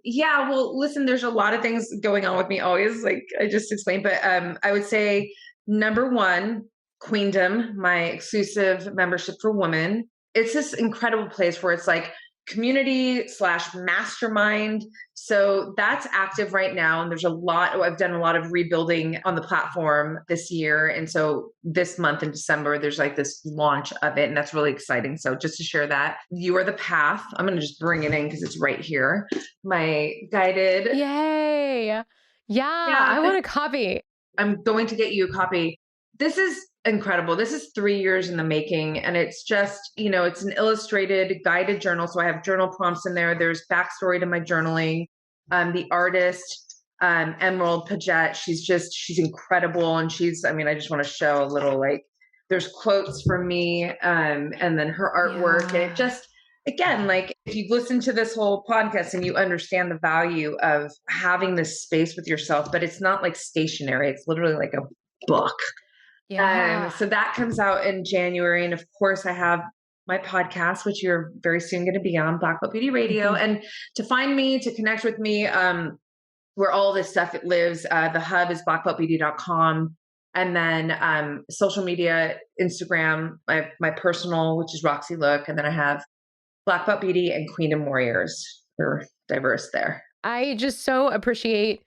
Yeah, well, listen, there's a lot of things going on with me always, like I just explained, but I would say number one, Queendom, my exclusive membership for women. It's this incredible place where it's like community slash mastermind. So that's active right now. And there's a lot, I've done a lot of rebuilding on the platform this year. And so this month in December, there's like this launch of it. And that's really exciting. So just to share that, You Are the Path. I'm going to just bring it in because it's right here. My guided. Yay. Yeah, I want a copy. I'm going to get you a copy. This is incredible. This is 3 years in the making. And it's just, it's an illustrated guided journal. So I have journal prompts in there. There's backstory to my journaling. The artist, Emerald Paget, she's incredible. And I just want to show a little, like, there's quotes from me, and then her artwork. Yeah. And it just, again, like if you listen to this whole podcast and you understand the value of having this space with yourself, but it's not like stationary. It's literally like a book. Yeah. So that comes out in January. And of course I have my podcast, which you're very soon going to be on, Black Belt Beauty Radio. Mm-hmm. And to find me, to connect with me, where all this stuff it lives, the hub is blackbeltbeauty.com. And then social media, Instagram, my personal, which is Roxy Look. And then I have Black Belt Beauty and Queendom Warriors. They're diverse there. I just so appreciate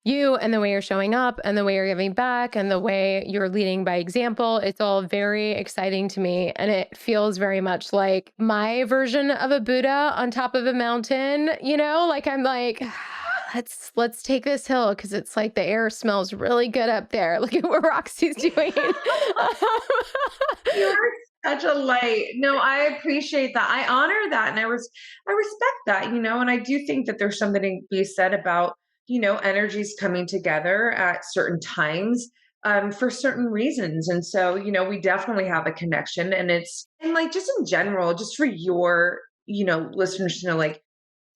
you and the way you're showing up and the way you're giving back and the way you're leading by example. It's all very exciting to me. And it feels very much like my version of a Buddha on top of a mountain, like I'm like, let's take this hill because it's like the air smells really good up there. Look at what Roxy's doing. You're such a light. No, I appreciate that. I honor that. And I respect that, and I do think that there's something to be said about, energies coming together at certain times, for certain reasons. And so, we definitely have a connection, and like, just in general, just for your, listeners to know, like,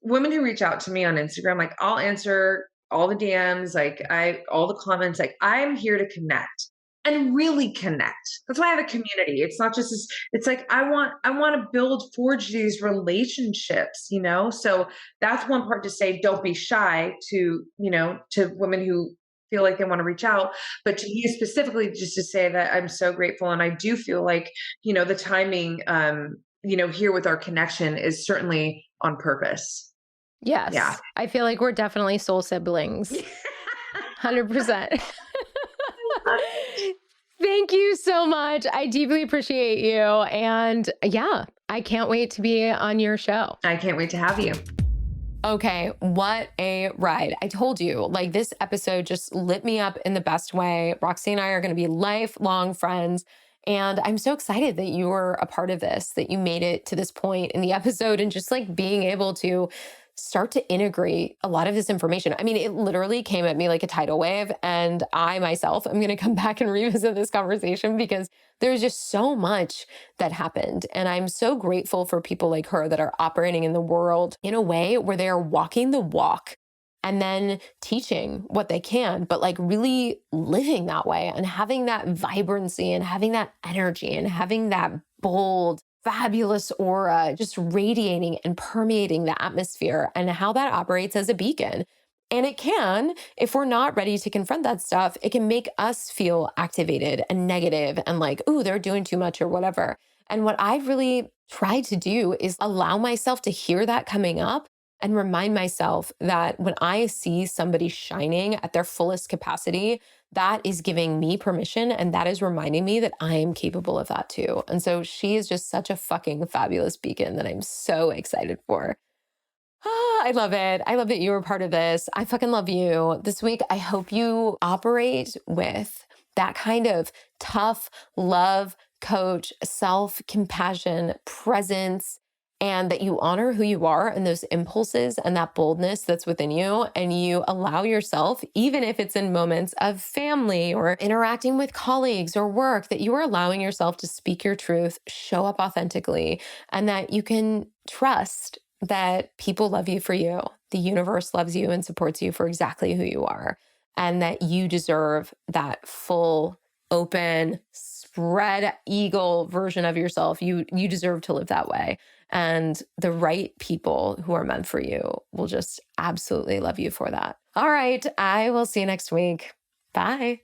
women who reach out to me on Instagram, like, I'll answer all the DMs, like all the comments, like, I'm here to connect and really connect. That's why I have a community. It's not just this, it's like, I want to forge these relationships, So that's one part to say, don't be shy to women who feel like they want to reach out, but to you specifically, just to say that I'm so grateful. And I do feel like, the timing, here with our connection is certainly on purpose. Yes. Yeah. I feel like we're definitely soul siblings. 100%. Thank you so much. I deeply appreciate you. And yeah, I can't wait to be on your show. I can't wait to have you. Okay, what a ride. I told you, like, this episode just lit me up in the best way. Roxy and I are going to be lifelong friends. And I'm so excited that you were a part of this, that you made it to this point in the episode, and just like being able to start to integrate a lot of this information. I mean, it literally came at me like a tidal wave, and I myself am going to come back and revisit this conversation because there's just so much that happened. And I'm so grateful for people like her that are operating in the world in a way where they are walking the walk and then teaching what they can, but like really living that way and having that vibrancy and having that energy and having that bold, fabulous aura just radiating and permeating the atmosphere, and how that operates as a beacon. And it can, if we're not ready to confront that stuff, it can make us feel activated and negative and like, ooh, they're doing too much or whatever. And what I've really tried to do is allow myself to hear that coming up and remind myself that when I see somebody shining at their fullest capacity, that is giving me permission, and that is reminding me that I am capable of that too. And so she is just such a fucking fabulous beacon that I'm so excited for. I love it. I love that you were part of this. I fucking love you. This week, I hope you operate with that kind of tough love, coach, self-compassion, presence, and that you honor who you are and those impulses and that boldness that's within you. And you allow yourself, even if it's in moments of family or interacting with colleagues or work, that you are allowing yourself to speak your truth, show up authentically, and that you can trust that people love you for you. The universe loves you and supports you for exactly who you are, and that you deserve that full open, spread eagle version of yourself. You deserve to live that way. And the right people who are meant for you will just absolutely love you for that. All right. I will see you next week. Bye.